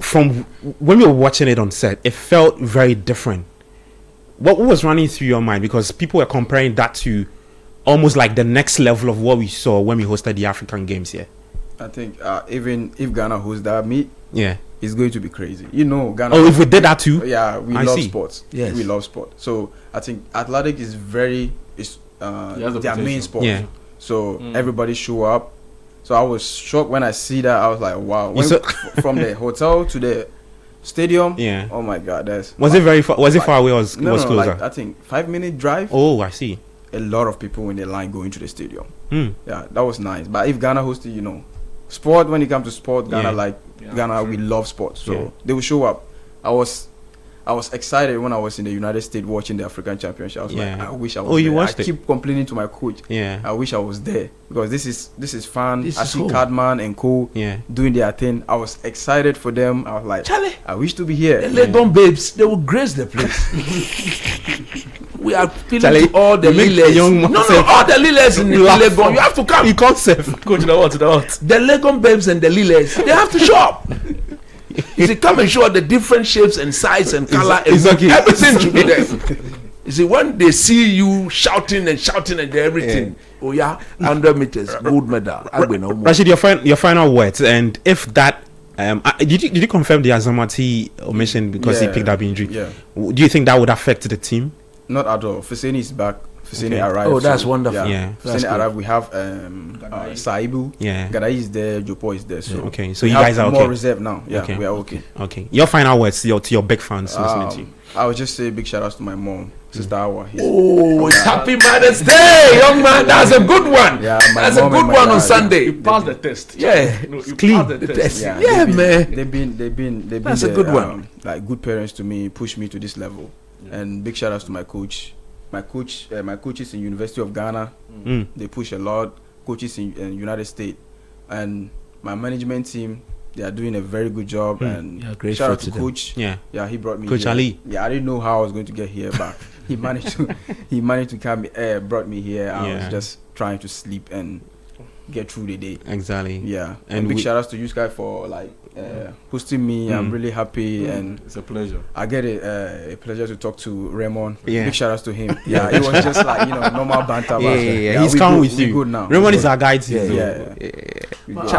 From when we were watching it on set, it felt very different. What was running through your mind? Because people were comparing that to almost like the next level of what we saw when we hosted the African Games here. I think even if Ghana hosts that meet, it's going to be crazy. You know, Ghana. Oh, if we did that too? Yeah, we love see. sports. Yes. We love sport. So I think athletic is their main sport. Yeah. So everybody show up. So I was shocked when I see that. I was like, wow. From the hotel to the stadium. Yeah. Oh my God, was it very far? Was it far away or was closer? Like, I think 5-minute drive. Oh, I see. A lot of people in the line going to the stadium. Yeah, that was nice. But if Ghana hosted, sport, when it comes to sport, Ghana Ghana we love sport. So they will show up. I was excited when I was in the United States watching the African Championship. I was like, I wish I was there. You watched it? I keep complaining to my coach. Yeah. I wish I was there because this is fun. This I is see home. Cardman and Co. doing their thing. I was excited for them. I was like, Charlie, I wish to be here. the Legon babes, they will grace the place. We are feeling Charlie, to all the you make Liles. young man No, say- all the Liles in Legon. You have to come. You can't save. Coach, you know what? The Legon babes and the Liles, they have to show up. You see, come and show the different shapes and size and color and okay. everything should be there. You see, when they see you shouting and everything, oh yeah, 100 meters, gold medal. Rashid, your final words, and if that, did you confirm the Azamati omission because he picked up injury? Yeah. Do you think that would affect the team? Not at all. Feseni is back. Feseni arrived. Oh, that's wonderful. Yeah. Feseni arrived. We have Saibu. Yeah. Gadai is there. Jopo is there. So okay. So we you have guys are more okay. reserve now. Yeah, Okay. we are okay. Okay. Your final words to your big fans listening to you. I would just say big shout outs to my mom, Sister Awa. Oh, it's Happy Mother's Day, young man. That's a good one. Yeah, my that's a mom good and my one on dad. Sunday. You passed the test. Yeah, You clean. passed the test. Yeah, man. They've been That's a good one. Like good parents to me, push me to this level. And big shout outs to my coach. My coaches in University of Ghana, they push a lot. Coaches in United States, and my management team, they are doing a very good job. And grateful shout out to to them. Coach. Yeah. Yeah, he brought me. Coach here. Ali. Yeah, I didn't know how I was going to get here, but he managed to come. Brought me here. I was just trying to sleep and get through the day. Exactly. Yeah, And and big we- shout outs to you guys for hosting me. I'm really happy, and It's a pleasure. I get a pleasure to talk to Raymond. Yeah. Big shout outs to him. Yeah, it was just like normal banter. but He's we coming good, with we you. good now. Raymond We is good. our guide. Yeah, too. yeah. We good.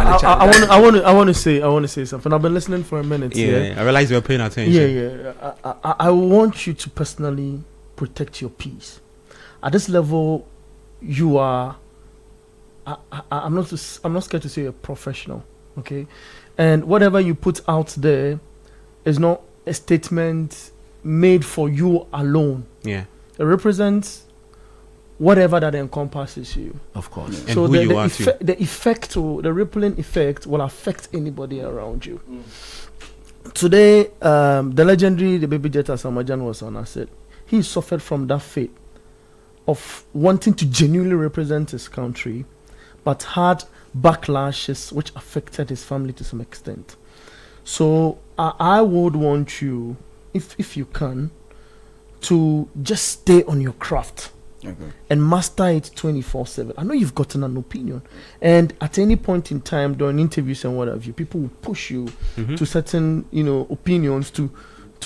I want to say something. I've been listening for a minute. Yeah. I realize you're paying attention. Yeah. I want you to personally protect your peace. At this level, you are. I'm not scared to say a professional. Okay, and whatever you put out there is not a statement made for you alone. Yeah. It represents whatever that encompasses you. Of course. And who you are too. The effect, the rippling effect, will affect anybody around you. Today, the legendary the baby Jet Asamajan was on. I said he suffered from that fate of wanting to genuinely represent his country, but had backlashes which affected his family to some extent. So I would want you, if you can, to just stay on your craft. and master it 24/7. I know you've gotten an opinion, and at any point in time during interviews and what have you, people will push you to certain opinions to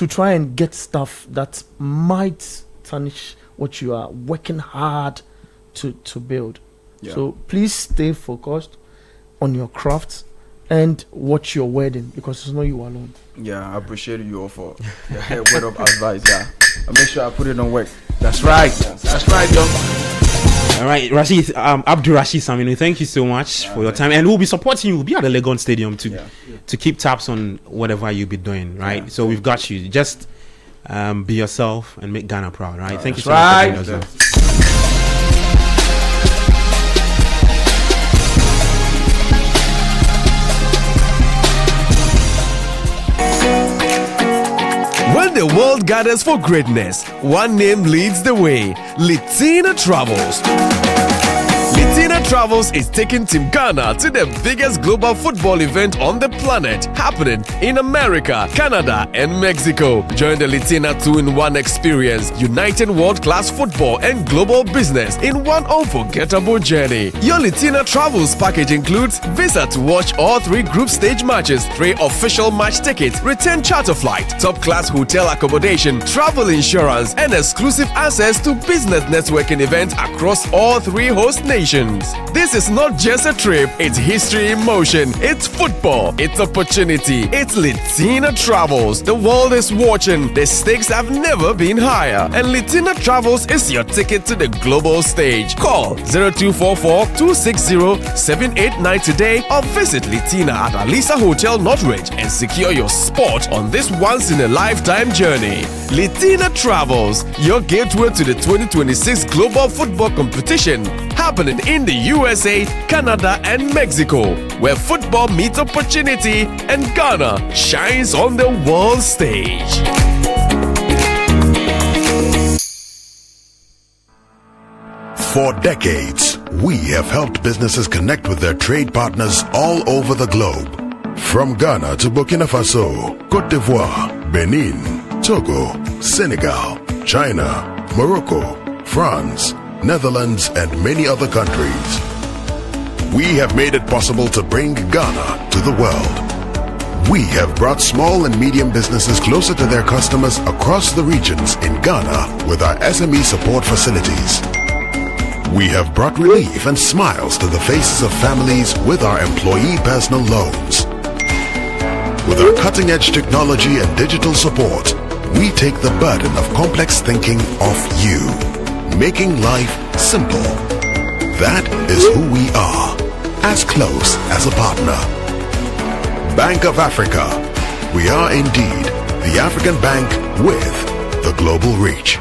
try and get stuff that might tarnish what you are working hard to build. So please stay focused on your craft and watch your wedding, because it's not you alone. Yeah, I appreciate you all for the word of advice. I'll make sure I put it on work. That's right. That's right, young. All right, Rashid, Abdul Rashid Sam, thank you so much for your time, and we'll be supporting you. We'll be at the Legon Stadium to keep tabs on whatever you'll be doing, right? So we've got you. Just be yourself and make Ghana proud, right? Thank you so much for joining us. When the world gathers for greatness, one name leads the way: Latina Travels. Latina Travels is taking Team Ghana to the biggest global football event on the planet, happening in America, Canada, and Mexico. Join the Latina 2-in-1 experience, uniting world-class football and global business in one unforgettable journey. Your Latina Travels package includes visa to watch all 3 group stage matches, 3 official match tickets, return charter flight, top-class hotel accommodation, travel insurance, and exclusive access to business networking events across all 3 host nations. This is not just a trip, it's history in motion. It's football, it's opportunity, it's Latina Travels. The world is watching, the stakes have never been higher, and Latina Travels is your ticket to the global stage. Call 0244-260-789 today or visit Latina at Alisa Hotel Northridge and secure your spot on this once-in-a-lifetime journey. Latina Travels, your gateway to the 2026 Global Football Competition, happening in the USA, Canada, and Mexico, where football meets opportunity and Ghana shines on the world stage. For decades, we have helped businesses connect with their trade partners all over the globe. From Ghana to Burkina Faso, Côte d'Ivoire, Benin, Togo, Senegal, China, Morocco, France, Netherlands, and many other countries. We have made it possible to bring Ghana to the world. We have brought small and medium businesses closer to their customers across the regions in Ghana with our SME support facilities. We have brought relief and smiles to the faces of families with our employee personal loans. With our cutting-edge technology and digital support, we take the burden of complex thinking off you, making life simple. That is who we are, as close as a partner. Bank of Africa. We are indeed the African bank with the global reach.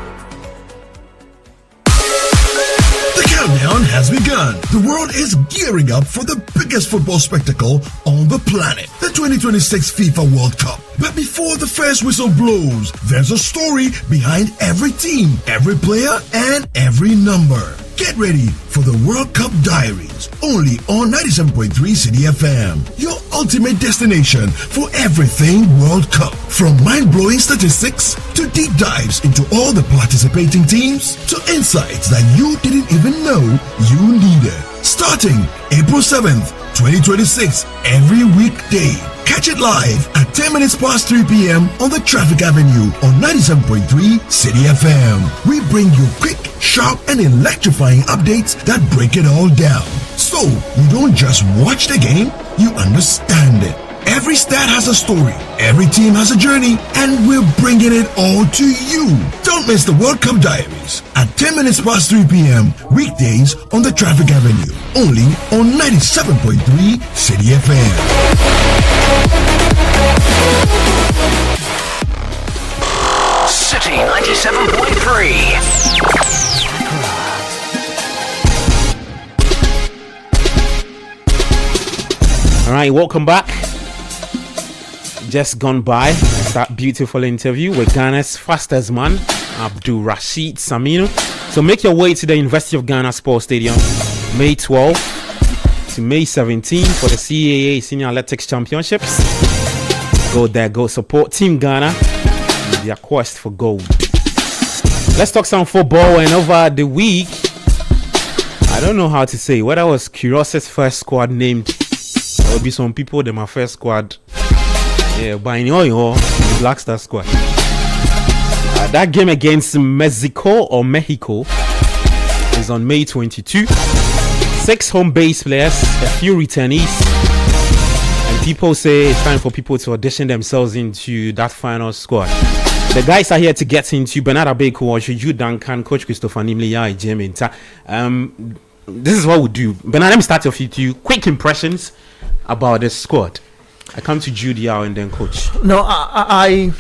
The countdown has begun. The world is gearing up for the biggest football spectacle on the planet, the 2026 FIFA World Cup. But before the first whistle blows, there's a story behind every team, every player, and every number. Get ready for the World Cup Diaries, only on 97.3 City FM. Your ultimate destination for everything World Cup. From mind-blowing statistics to deep dives into all the participating teams to insights that you didn't even know you needed. Starting April 7th, 2026, every weekday. Catch it live at 10 minutes past 3 p.m. on the Traffic Avenue on 97.3 City FM. We bring you quick, sharp, and electrifying updates that break it all down. So you don't just watch the game, you understand it. Every stat has a story, every team has a journey, and we're bringing it all to you. Don't miss the World Cup Diaries at 10 minutes past 3 p.m. weekdays on the Traffic Avenue, only on 97.3 City FM. City 97.3. All right, welcome back. Just gone by that beautiful interview with Ghana's fastest man, Abdul Rashid Sam. So make your way to the University of Ghana Sports Stadium, May 12 to May 17 for the CAA Senior Athletics Championships. Go there, go support Team Ghana in their quest for gold. Let's talk some football. And over the week, I don't know how to say whether it was Curiosity's first squad named. There will be some people in my first squad. Yeah, by the Black Star squad. That game against Mexico is on May 22. 6 home-based players, a few returnees, and people say it's time for people to audition themselves into that final squad. The guys are here to get into Bernard Abeko, Juju Duncan, Coach Christopher Nimliya, Jim. This is what we do. Bernard, let me start off with you. Quick impressions about the squad. I come to Judy and then Coach. No, I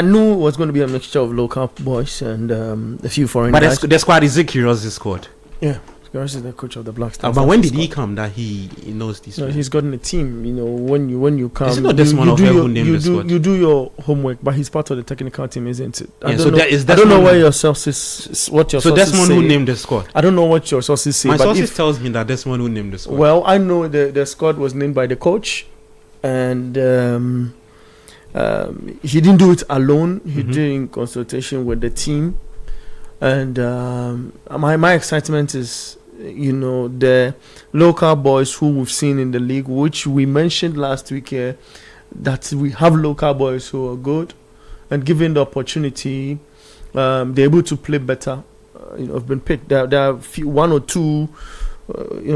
knew it was going to be a mixture of local boys and a few foreign guys. But the squad is a Curiosity squad. Yeah. Curiosity is the coach of the Black Stars. But when did he come that he knows this? No, he's gotten a team. You know, when you come, it's not this one of who named the squad. You do your homework, but he's part of the technical team, isn't it? I don't know where your sources. What your sources Desmond say. Who named the squad? I don't know what your sources say. My sources tells me that Desmond who named the squad. Well, I know the squad was named by the coach, and he didn't do it alone. He did in consultation with the team, and my excitement is, you know, the local boys who we've seen in the league, which we mentioned last week here, that we have local boys who are good, and given the opportunity, they're able to play better. Have been picked. There are one or two,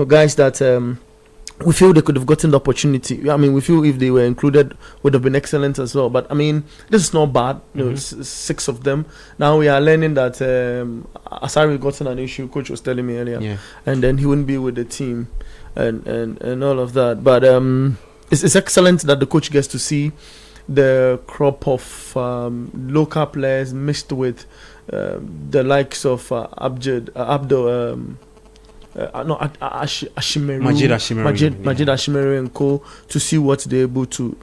guys that we feel they could have gotten the opportunity. I mean, we feel if they were included would have been excellent as well. But I mean, this is not bad. 6 of them. Now we are learning that Asari gotten an issue. Coach was telling me earlier, and then he wouldn't be with the team, and all of that. But it's excellent that the coach gets to see the crop of local players mixed with the likes of Abdul. Majid Ashimeru and co, to see what they're able to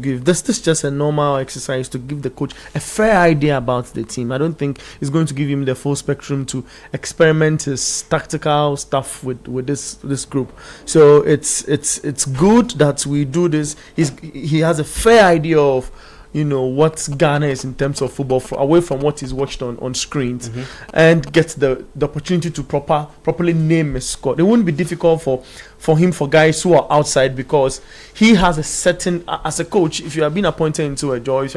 give. This is just a normal exercise to give the coach a fair idea about the team. I don't think it's going to give him the full spectrum to experiment his tactical stuff with this group. So it's good that we do this. He has a fair idea of, you know, what Ghana is in terms of football, away from what is watched on screens, and get the opportunity to properly name a squad. It wouldn't be difficult for guys who are outside, because he has a certain, as a coach, if you have been appointed into a job,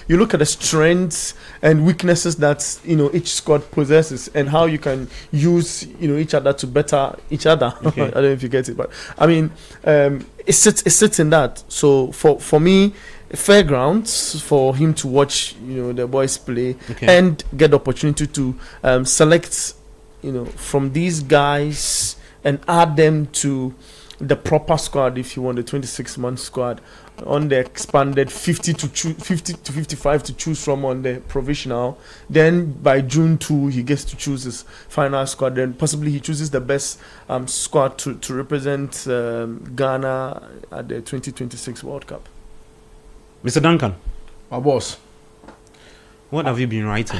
you look at the strengths and weaknesses that, you know, each squad possesses, and how you can use, you know, each other to better each other. Okay. I don't know if you get it, but I mean, it sits in that. So for me, fair grounds for him to watch, you know, the boys play, and get the opportunity to select, you know, from these guys and add them to the proper squad, if you want, the 26-man squad, on the expanded 50 to 55 to choose from on the provisional. Then by June 2 he gets to choose his final squad. Then possibly he chooses the best squad to represent Ghana at the 2026 World Cup. Mr. Duncan, my boss, what have you been writing?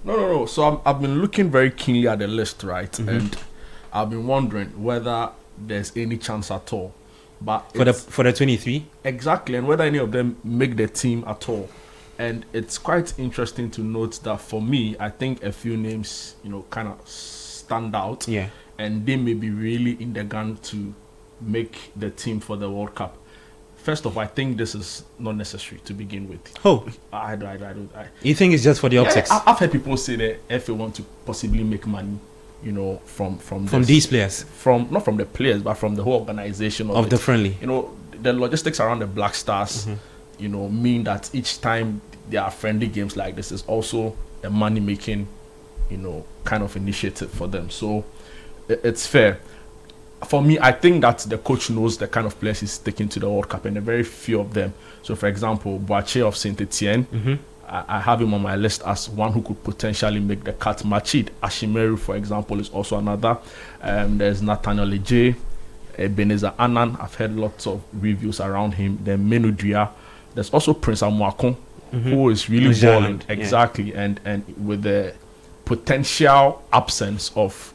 No. So I've been looking very keenly at the list, right? And I've been wondering whether there's any chance at all. But for the 23? Exactly, and whether any of them make the team at all. And it's quite interesting to note that for me, I think a few names, you know, kind of stand out. Yeah. And they may be really in the gun to make the team for the World Cup. First off, I think this is not necessary to begin with. Oh, I don't. You think it's just for the optics? Yeah, I've heard people say that FA want to possibly make money, you know, from these players, not from the players, but from the whole organization of the friendly. You know, the logistics around the Black Stars, you know, mean that each time there are friendly games like this is also a money making, you know, kind of initiative for them. So it's fair. For me, I think that the coach knows the kind of players he's taking to the World Cup, and a very few of them. So, for example, Boache of Saint-Etienne, I have him on my list as one who could potentially make the cut. Machid Ashimeru, for example, is also another. There's Nathaniel Leje, Ebenezer Annan. I've heard lots of reviews around him. Then Menudria. There's also Prince Amuakon, who is really balling. Exactly. And with the potential absence of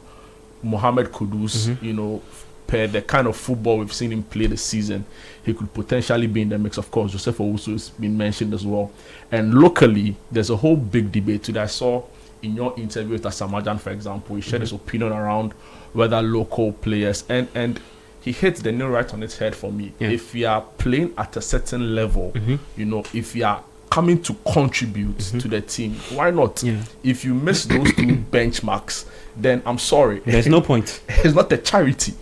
Mohamed Kudus, you know, per the kind of football we've seen him play this season, he could potentially be in the mix. Of course, Joseph Owusu has been mentioned as well. And locally, there's a whole big debate today. I saw in your interview with Asamajan, for example, he shared his opinion around whether local players, and he hit the nail right on its head for me. Yeah. If you are playing at a certain level, you know, if you are coming to contribute to the team, why not? Yeah. If you miss those two benchmarks, then I'm sorry. There's no point. It's not a charity.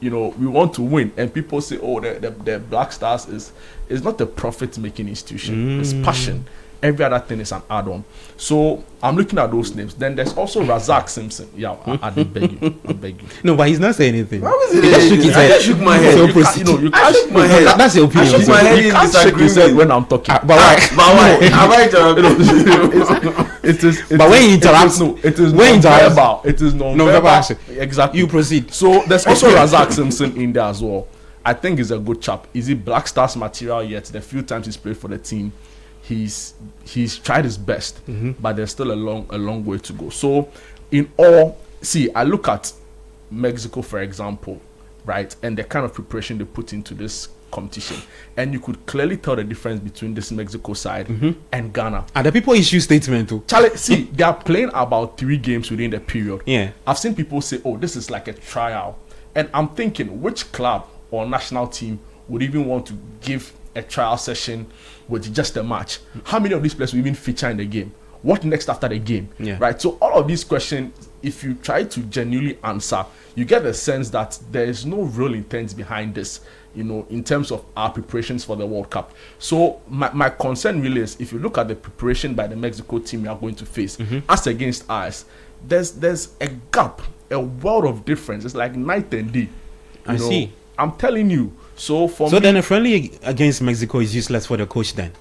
You know, we want to win, and people say, "Oh, the Black Stars is not a profit-making institution. It's passion. Every other thing is an add-on." So I'm looking at those names. Then there's also Razak Simpson. Yeah, I beg you. No, but he's not saying anything. Why was it? He just shook his head. I shook my head. So You proceed. You can't shook my head. That's your opinion. I shook my head You in can't shake his head disagreement. when I'm talking. But why? But why? Am I It is. But when you interrupt, it is when you interrupt, non-verbal. It is non-verbal. non-verbal action. Exactly. You proceed. So there's also Razak Simpson in there as well. I think he's a good chap. Is he Black Stars material yet? The few times he's played for the team, he's tried his best, but there's still a long way to go. So in all, see, I look at Mexico, for example, right, and the kind of preparation they put into this competition, and you could clearly tell the difference between this Mexico side and Ghana. And the people issue statement too. Charlie, see, they are playing about 3 games within the period. Yeah. I've seen people say, "Oh, this is like a trial," and I'm thinking, which club or national team would even want to give a trial session with just a match? How many of these players will even feature in the game? What next after the game? Yeah. Right. So all of these questions, if you try to genuinely answer, you get the sense that there is no real intent behind this, you know, in terms of our preparations for the World Cup. So my concern really is, if you look at the preparation by the Mexico team we are going to face, as against ours, there's a gap, a world of difference. It's like night and day. I see. I'm telling you. So for So me, then a friendly against Mexico is useless for the coach then,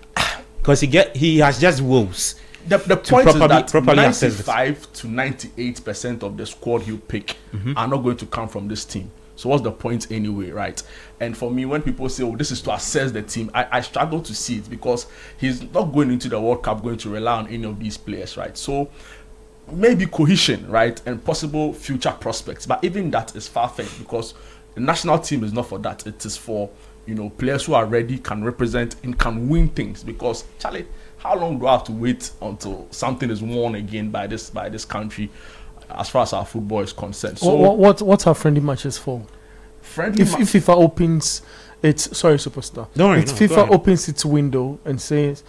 because he has just wolves. the point is that properly assess this. 95 to 98% of the squad he'll pick are not going to come from this team. So what's the point anyway, right? And for me, when people say, "Oh, this is to assess the team," I struggle to see it, because he's not going into the World Cup going to rely on any of these players, right? So maybe cohesion, right, and possible future prospects, but even that is far-fetched, because the national team is not for that. It is for, you know, players who are ready, can represent, and can win things. Because, Charlie, how long do I have to wait until something is won again by this country, as far as our football is concerned? So What's our friendly matches for? friendly If FIFA opens its, sorry, superstar. Don't worry, If no, go FIFA ahead. opens its window and says,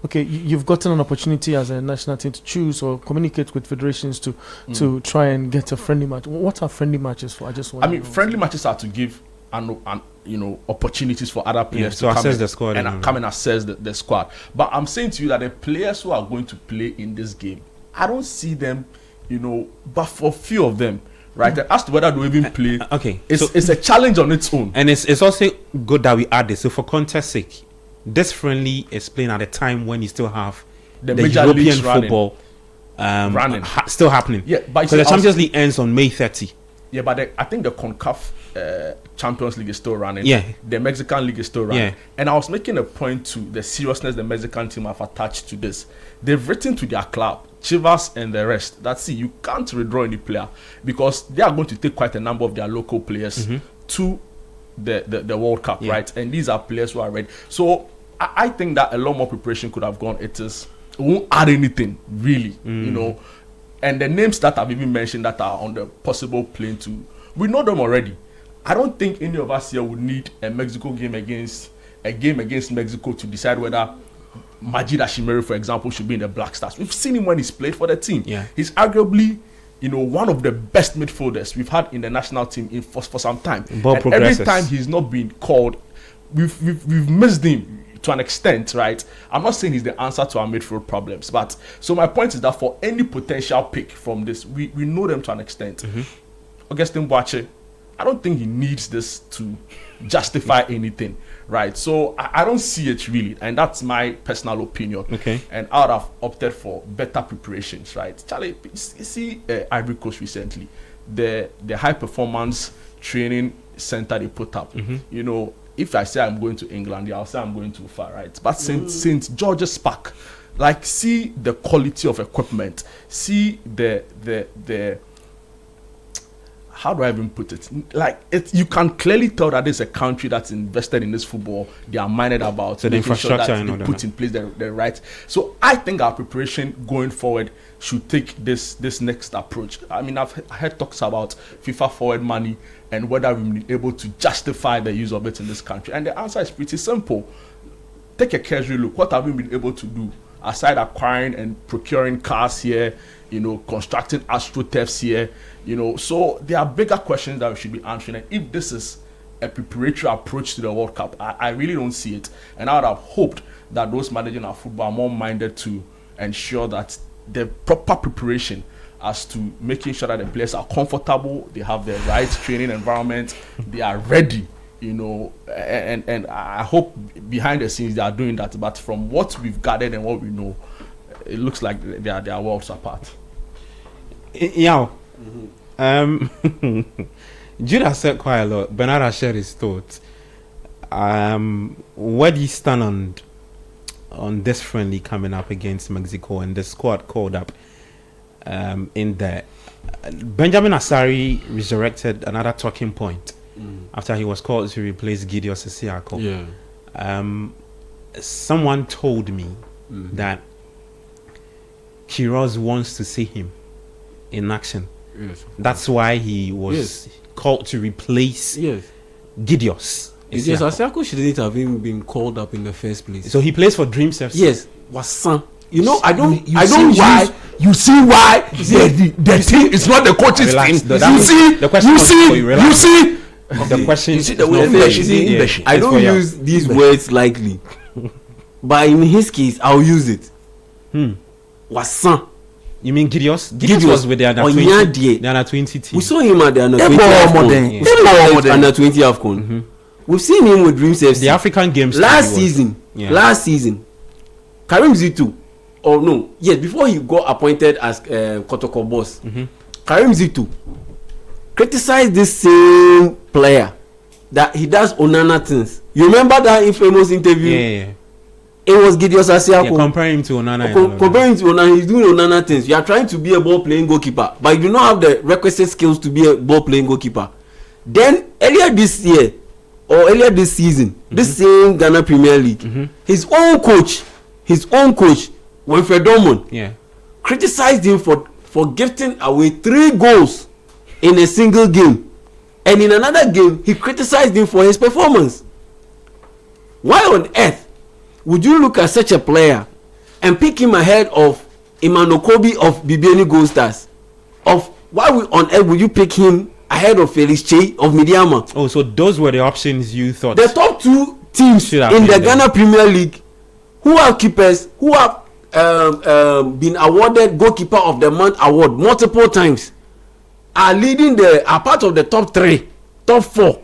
okay, you've gotten an opportunity as a national team to choose or communicate with federations to try and get a friendly match. What are friendly matches for? I just want. I mean, friendly matches are to give an you know, opportunities for other players to come assess in the squad and and come and assess the squad. But I'm saying to you that the players who are going to play in this game, I don't see them, you know, but for few of them, right? And as to whether they even play, Okay, it's a challenge on its own. And it's also good that we add this. So for context sake, this friendly is playing at a time when you still have The the major European leagues running. football Running. still happening. Yeah, but you because the see, Champions League ends on May 30. Yeah, but I think the CONCACAF Champions League is still running. Yeah. The Mexican League is still running. Yeah. And I was making a point to the seriousness the Mexican team have attached to this. They've written to their club, Chivas and the rest, that see, you can't withdraw any player, because they are going to take quite a number of their local players to the World Cup, right? And these are players who are ready. So I think that a lot more preparation could have gone. It won't add anything, really, you know. And the names that I've even mentioned that are on the possible plane to, we know them already. I don't think any of us here would need a Mexico game against Mexico to decide whether Majid Ashimere, for example, should be in the Black Stars. We've seen him when he's played for the team. Yeah. He's arguably, you know, one of the best midfielders we've had in the national team for some time. Ball and progresses. every time he's not been called, we've missed him to an extent, right? I'm not saying he's the answer to our midfield problems, but so my point is that for any potential pick from this, we know them to an extent. Augustin Boache, I don't think he needs this to justify anything, right? So I don't see it really, and that's my personal opinion. Okay. And I would have opted for better preparations, right? Charlie, you see Ivory Coast recently, the high performance training center they put up. You know, if I say I'm going to England, I'll say I'm going too far, right? But since George's Park, like, see the quality of equipment, see the how do I even put it? Like, you can clearly tell that this is a country that's invested in this football. They are minded about the infrastructure sure that they put in place the right. So I think our preparation going forward should take this next approach. I mean, I've heard talks about FIFA forward money and whether we've been able to justify the use of it in this country. And the answer is pretty simple. Take a casual look. What have we been able to do aside acquiring and procuring cars here, constructing astroturfs here, so there are bigger questions that we should be answering. And if this is a preparatory approach to the World Cup, I really don't see it. And I would have hoped that those managing our football are more minded to ensure that the proper preparation as to making sure that the players are comfortable, they have the right training environment, they are ready, and I hope behind the scenes they are doing that. But from what we've gathered and what we know, it looks like they are worlds apart. Yeah. Judah said quite a lot. Bernard shared his thoughts. Where do you stand on this friendly coming up against Mexico and the squad called up in there? Benjamin Asari resurrected another talking point after he was called to replace Gideon Sesiako. Yeah. Someone told me that Quiroz wants to see him in action. Yes. That's why he was called to replace Gideos. Yes, Asiako shouldn't have even been called up in the first place. So he plays for Dreams FC. Yes, Wassan. I don't see why the team is not the coach's team. You see the way I don't use these words lightly, but in his case, I'll use it. Wassan. You mean Gideos? Gideos was with the under 20 team. We saw him at the under 20 AFCON. Under 20 AFCON. We've seen him with Dreams FC. The African Games last season. Karim Zitu, before he got appointed as Kotoko boss, Karim Zitu criticized this same player that he does Onana things. You remember that infamous interview? Yeah. It was Gideon Sesiako. Comparing him to Onana. Comparing to Onana, he's doing Onana things. You are trying to be a ball-playing goalkeeper, but you do not have the requisite skills to be a ball-playing goalkeeper. Then earlier this season, this same Ghana Premier League, his own coach, Winfred Dortmund, criticized him for gifting away 3 goals in a single game, and in another game he criticized him for his performance. Why on earth would you look at such a player and pick him ahead of Emmanuel Kobe of BBN Gold Stars? Why on earth would you pick him ahead of Felix Che of Midiama? Oh, so those were the options you thought? The top 2 teams in the Ghana Premier League who are keepers, who have been awarded Goalkeeper of the Month award multiple times, are part of the top 3, top 4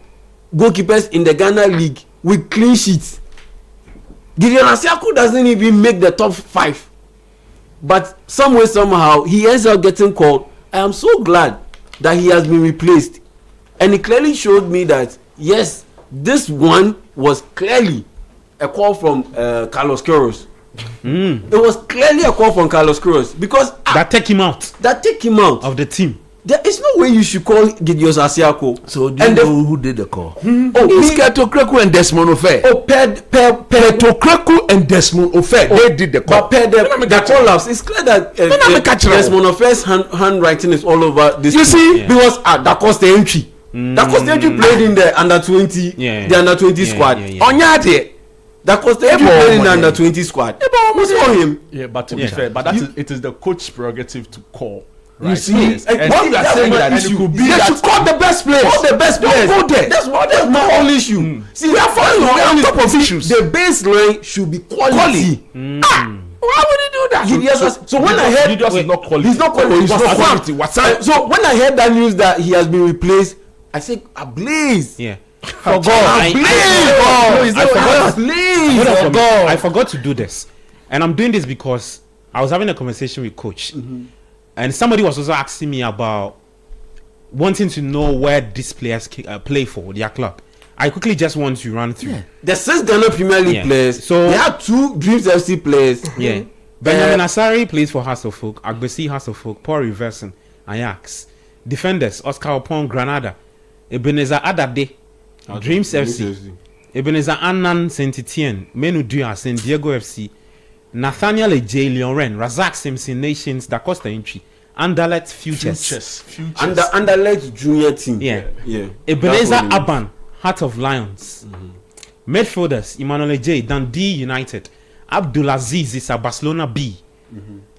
goalkeepers in the Ghana League with clean sheets. Gideon Asiako doesn't even make the top 5, but somehow he ends up getting called. I am so glad that he has been replaced, and it clearly showed me that yes, this one was clearly a call from Carlos Queiroz. It was clearly a call from Carlos Queiroz because that take him out of the team. There is no way you should call Gideon Asiako. So do you know who did the call? It's Keto Kreku and Desmond Ofe. Keto Kreku and Desmond Ofe. They did the call. But the call-ups, it's clear that Desmond Ofe's handwriting is all over this. You see, because that caused the entry. That caused the entry played in the under 20, the under 20 squad. Onyade. That caused the entry played in the under 20 squad. We saw him. Yeah, but to be fair, it is the coach's prerogative to call. Right. You see, what we are saying that it could be they should call the best players. Call the best players. Don't go there. That's my only issue. See, we are following on top of issues. The baseline should be quality. Why would he do that? So when I heard he's not quality. He's not quality. He's not quality. What's that? So when I heard that news that he has been replaced, I said, "Ablaze." Yeah. For God. I forgot to do this, and I'm doing this because I was having a conversation with Coach. And somebody was also asking me about wanting to know where these players play for their club. I quickly just want to run through. The 6 Ghana Premier League players. So they have 2 Dreams FC players. Benjamin Asari plays for Hasselhoek, Agbesi Hasselhoek, Paul Riverson, Ajax. Defenders: Oscar Opon, Granada. Ebenezer Adade, Dreams FC. Ebenezer Annan, Saint Etienne. Menu Dua, San Diego FC. Nathaniel Ej, Lyon Ren. Razak Simpson, Nations, Da Costa Entry. Anderlecht Futures. Anderlecht junior team. Yeah. Ebenezer Aban, Heart of Lions. Midfielders: Emmanuel J, Dundee United. Abdulaziz is a Barcelona B.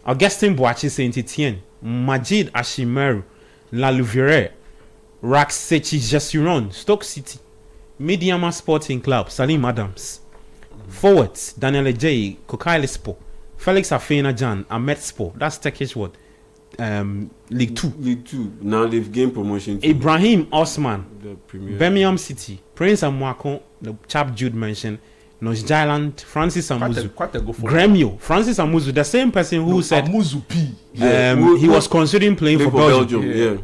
Augustin Boachi, Saint Etienne. Majid Ashimeru, La Louvière. Raxechi Jesuron, Stoke City. Mediama Sporting Club, Salim Adams. Forwards: Daniel J, Kokailispo. Felix Afena Jan, Ahmedspor. That's Turkish word. League 2. Now they've gained promotion. Ibrahim Osman, Birmingham City. Prince Amwako, the chap Jude mentioned. Nojailand, Francis Amuzu. Gremio, Francis Amuzu, the same person who said Amuzu P. He was considering playing for Belgium.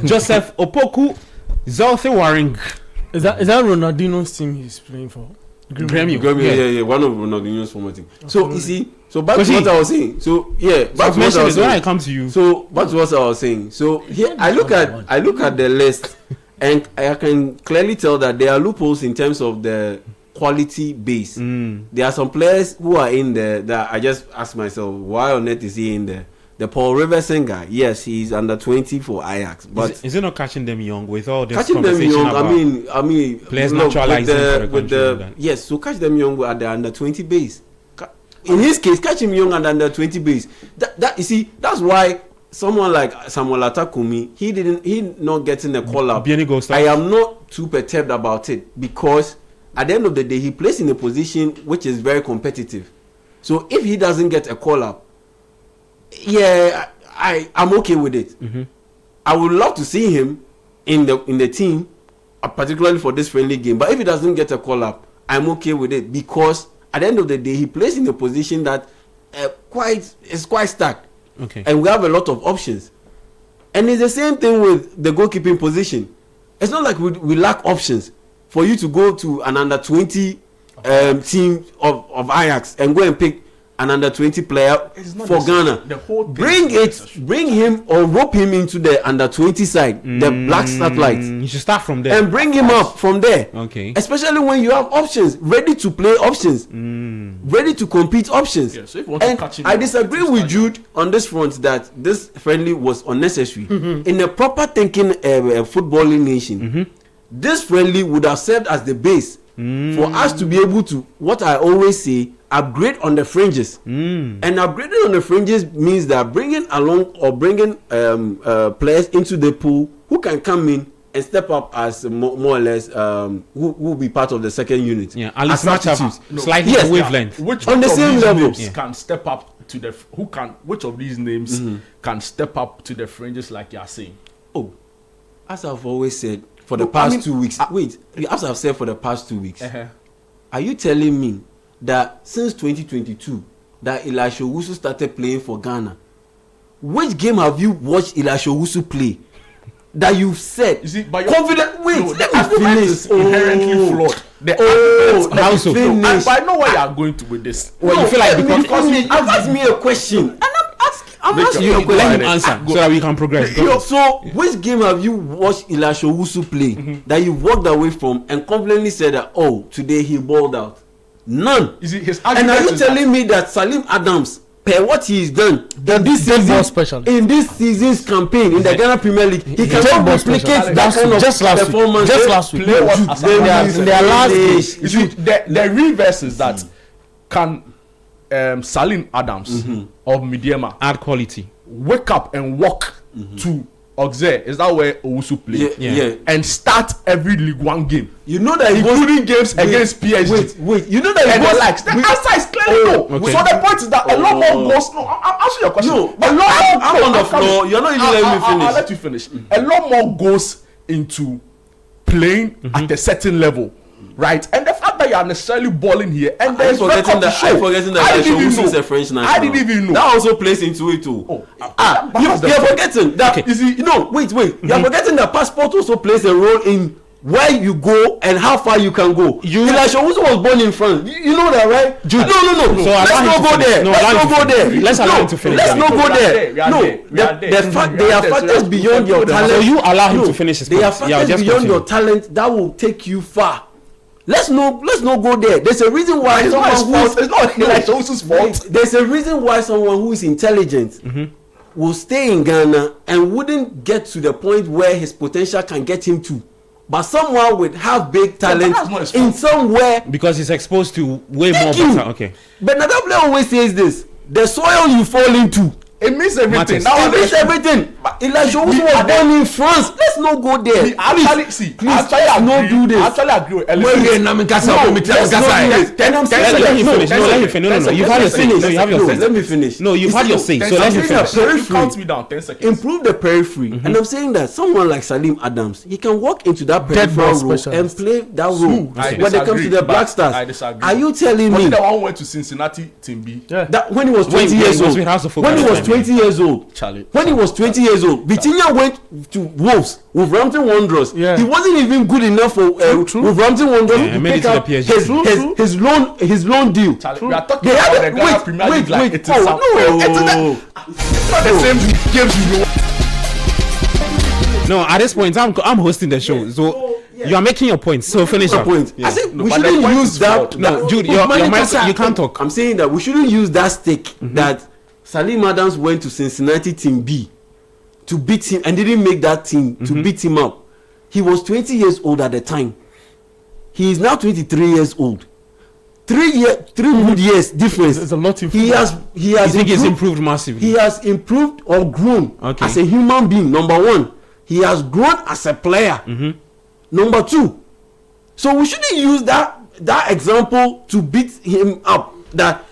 Joseph Opoku, Zolthe Waring. Is that Ronaldinho's team he's playing for? Gremio. Yeah. One of Ronaldinho's former team. So you see, so back to what I was saying. So back to what I was saying. When I come to you. So back to what I was saying. So here I look at the list, and I can clearly tell that there are loopholes in terms of the quality base. There are some players who are in there that I just ask myself, why on earth is he in there? The Paul Riverson guy, yes, he's under 20 for Ajax, but is it not catching them young with all this catching them young? I mean, players naturalizing for the country. Yes, so catch them young at the under 20 base. In his case, catch him young at the under 20 base. That you see, that's why someone like Samuel Atakumi, he not getting a call up. I am not too perturbed about it, because at the end of the day, he plays in a position which is very competitive. So if he doesn't get a call up, I'm okay with it. I would love to see him in the team, particularly for this friendly game. But if he doesn't get a call up, I'm okay with it, because at the end of the day, he plays in a position that is quite stacked. Okay. And we have a lot of options. And it's the same thing with the goalkeeping position. It's not like we lack options for you to go to an under 20 team of Ajax and go and pick an under 20 player for Ghana. Bring him or rope him into the under 20 side, the black satellites. You should start from there and bring him up from there. Okay. Especially when you have options, ready to play options, ready to compete options. Yeah, so if you want to catch him, I disagree with Jude on this front that this friendly was unnecessary. In a proper thinking footballing nation, this friendly would have served as the base for us to be able to, what I always say, upgrade on the fringes. And upgrading on the fringes means that bringing players into the pool who can come in and step up as more or less who will be part of the second unit. Yeah, at least match up slightly wavelength. Which on the same level can step up to the which of these names can step up to the fringes like you are saying? Oh, as I've always said for the past 2 weeks. As I've said for the past 2 weeks, are you telling me that since 2022 that Elisha Owusu started playing for Ghana, which game have you watched Elisha Owusu play that you've said confident? The argument is inherently flawed. How so? But I know where you are going to with this. You feel like because you've asked me a question and I'm asking you a question. Let him answer so that we can progress. So which game have you watched Elisha Owusu play that you walked away from and confidently said that, oh, today he balled out? None. And are you telling me that Salim Adams, per what he's done in this season's campaign in the Ghana Premier League, he cannot replicate that kind of performance? Just last week. In their last days. The reverse is that can Salim Adams of Midiama add quality, wake up and walk to Auxerre? Is that where Owusu play? Yeah. And start every League One game. You know that he goes games against PSG. Wait. You know that he goes like the answer is clearly no. Okay. So the point is that a lot more goes. No, I'm answering your question. No, I'm on the floor. You're not even letting me finish. I'll let you finish. A lot more goes into playing at a certain level. Right, and the fact that you are necessarily balling here, and there's forgetting that Owusu is a French national. I didn't even know. That also plays into it too. You're forgetting that. Okay. You are forgetting that passport also plays a role in where you go and how far you can go. Elisha Owusu was born in France. You know that, right? No. So let's not go there. Let's allow him to finish. Let's not go there. No, there are factors beyond your talent. So you allow him to finish his point. There are factors beyond your talent that will take you far. Let's not go there. There's a reason why it's not Elisha Owusu's fault. There's a reason why someone who is intelligent will stay in Ghana and wouldn't get to the point where his potential can get him to. But someone with half-baked talent in somewhere, because he's exposed to way more better. Okay. But another player always says this: the soil you fall into, it means everything. It means everything. Elisha Owusu was born in France. Let's not go there. Please don't do this. I actually agree with Ellis. Let him finish. No, you've had your say. No, you have your say. Let me finish. No, you've had your say. So let me finish. Count me down 10 seconds. Improve the periphery. And I'm saying that someone like Salim Adams, he can walk into that peripheral role and play that role when they come to the Black Stars. I disagree. Are you telling me that one went to Cincinnati Team B? That when he was 20 years old. When he was 20 years old. When he was 20 years old, Vitinha went to Wolves with Wolverhampton Wanderers. He wasn't even good enough for Wolverhampton Wanderers to pick up his loan deal. We are talking about the Ghana Premier League like it is not the same games you know. No, at this point, I'm hosting the show, so you are making your point. So finish your point. I think we shouldn't use that. No, Jude, you can't talk. I'm saying that we shouldn't use that stick that Salim Adams went to Cincinnati Team B to beat him and didn't make that team to beat him up. He was 20 years old at the time. He is now 23 years old. 3 good years difference. There's a lot. He has he's improved massively. He has improved or grown as a human being. Number one, he has grown as a player. Number two, so we shouldn't use that example to beat him up. That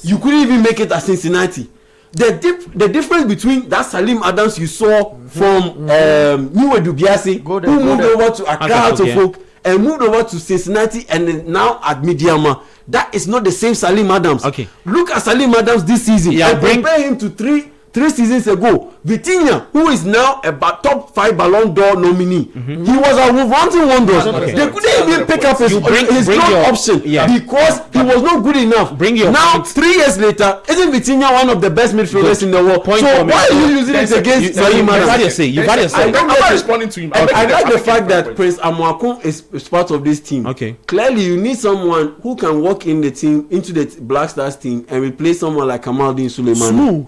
you couldn't even make it at Cincinnati. The difference between that Salim Adams you saw from New Edubiasi, who moved over to Accra to Folk and moved over to Cincinnati and now at Midiama, that is not the same Salim Adams. Look at Salim Adams this season and compare him to three seasons ago. Vitinha, who is now a top 5 Ballon d'Or nominee, he was at Wolverhampton Wanderers. They couldn't even pick up his goal option because he was not good enough. Now 3 years later, isn't Vitinha one of the best midfielders in the world? So why are you using it against Salim Adams? You've had your say. I'm not responding to him. I like the fact that Prince Amoako is part of this team. Clearly, you need someone who can walk in the team into the Black Stars team and replace someone like Kamaldeen Suleiman.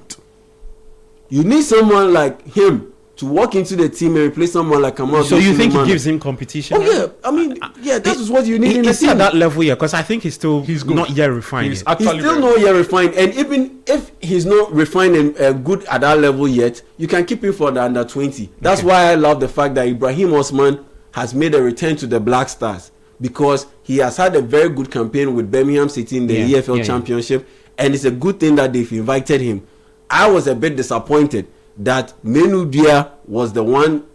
You need someone like him to walk into the team and replace someone like Kamal. So you think he gives him competition? I mean, that is what you need in the team. At that level, because I think he's not yet refined. He's still not yet refined, and even if he's not refined and good at that level yet, you can keep him for the under 20. That's why I love the fact that Ibrahim Osman has made a return to the Black Stars, because he has had a very good campaign with Birmingham City in the EFL Championship, and it's a good thing that they've invited him. I was a bit disappointed that Menu Dia was the one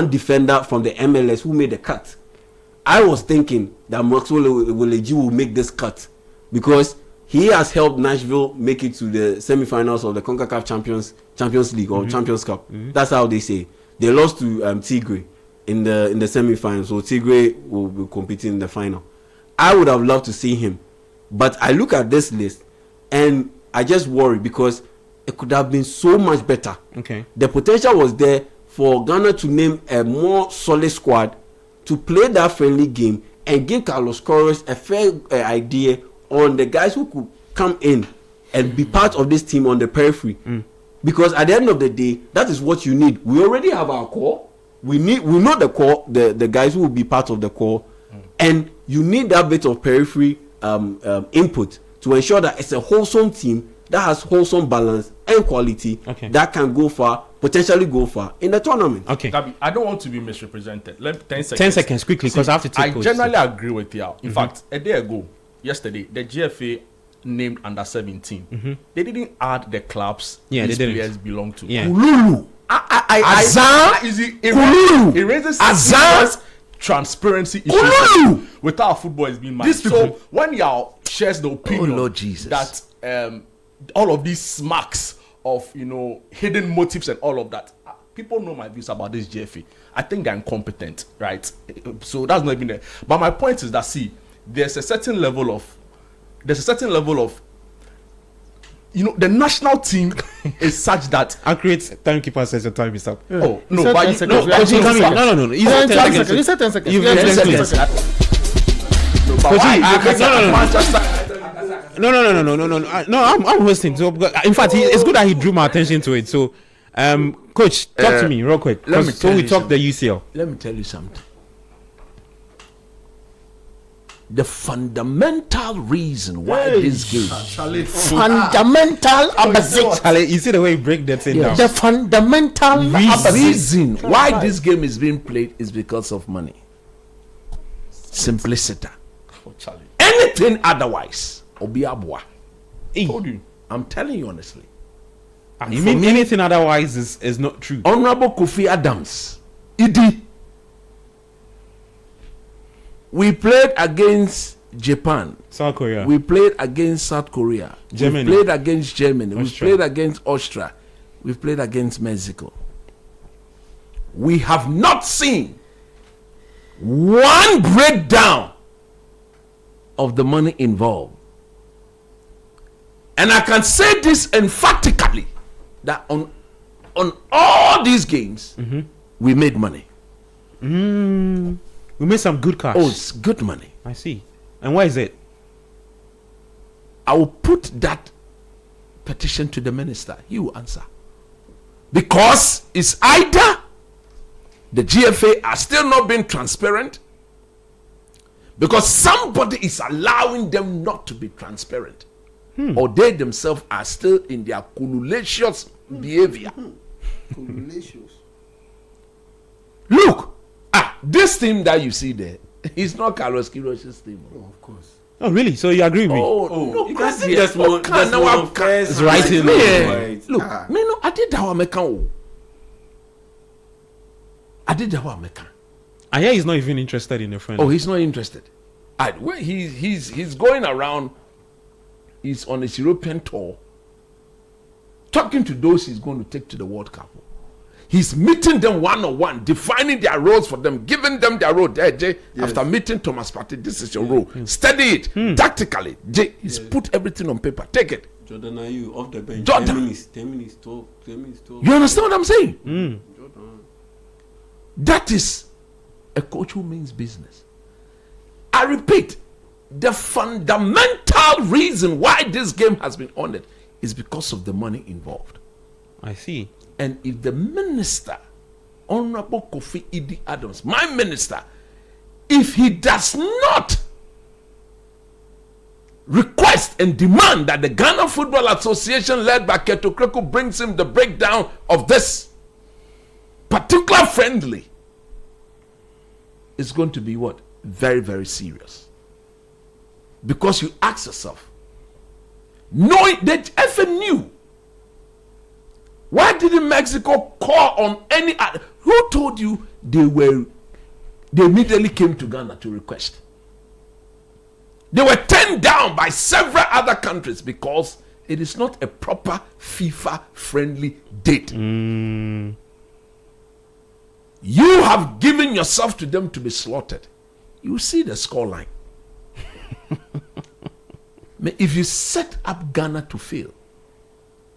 defender from the MLS who made the cut. I was thinking that Maxwell Iweji will make this cut because he has helped Nashville make it to the semi-finals of the CONCACAF Champions League or Champions Cup. That's how they say. They lost to Tigre in the semi-finals, so Tigre will be competing in the final. I would have loved to see him, but I look at this list and I just worry because it could have been so much better. The potential was there for Ghana to name a more solid squad to play that friendly game and give Carlos Corres a fair idea on the guys who could come in and be part of this team on the periphery. Because at the end of the day, that is what you need. We already have our core. We know the core, the guys who will be part of the core, and you need that bit of periphery input to ensure that it's a wholesome team that has wholesome balance and quality that can go far, potentially go far in the tournament. Gabi, I don't want to be misrepresented. 10 seconds. 10 seconds quickly, because I have to take I generally agree with you. In fact, a day ago, yesterday, the GFA named under 17. They didn't add the clubs these players belong to. Kululu. It raises transparency issues with our football is being managed. So when y'all shares the opinion that all of these smacks of hidden motives and all of that, people know my views about this GFA. I think they're incompetent, right? So that's not even there. But my point is that there's a certain level of the national team is such that accurate timekeeper says your time is up. Yeah. Oh no, but no. You said 10 seconds. You said 10 seconds. You said 10 seconds. No. I'm hosting. So, in fact, it's good that he drew my attention to it. So, coach, talk to me real quick. So we talk the UCL. Let me tell you something. The fundamental reason why this game, fundamental opposite. You see the way he break that thing down. The fundamental reason why this game is being played is because of money. Simplicity. Anything otherwise, Obiabwa. I'm telling you honestly. You mean anything otherwise is not true? Honorable Kofi Adams, Idi. We played against Japan, South Korea. We played against South Korea. Germany. We played against Germany. Austria. We played against Austria. We played against Mexico. We have not seen one breakdown of the money involved. And I can say this emphatically that on all these games, we made money. We made some good cash. Oh, it's good money. I see. And why is it? I will put that petition to the minister. He will answer. Because it's either the GFA are still not being transparent, because somebody is allowing them not to be transparent, or they themselves are still in their collusious behavior. Look, this team that you see there is not Carlos Queiroz's team. Oh, of course. Oh, really? So you agree with me? You can see it's right in there. Look, I did how I can. I hear he's not even interested in a friend. Oh, he's not interested. He's going around. He's on his European tour, talking to those he's going to take to the World Cup. He's meeting them one-on-one, defining their roles for them, giving them their role. There, Jay, after meeting Thomas Partey, this is your role. Study it tactically. Jay, he's put everything on paper. Take it. Jordan, are you off the bench? Jordan. 10 minutes talk. You understand what I'm saying? Jordan. That is a coach who means business. I repeat, the fundamental reason why this game has been honored is because of the money involved. I see. And if the minister, Honorable Kofi Idi Adams, my minister, if he does not request and demand that the Ghana Football Association led by Keto Kreko brings him the breakdown of this particular friendly, it's going to be what? Very, very serious. Because you ask yourself, knowing that FNU, why didn't Mexico call on any other? Who told you they immediately came to Ghana to request? They were turned down by several other countries because it is not a proper FIFA friendly date. You have given yourself to them to be slaughtered. You see the scoreline. If you set up Ghana to fail,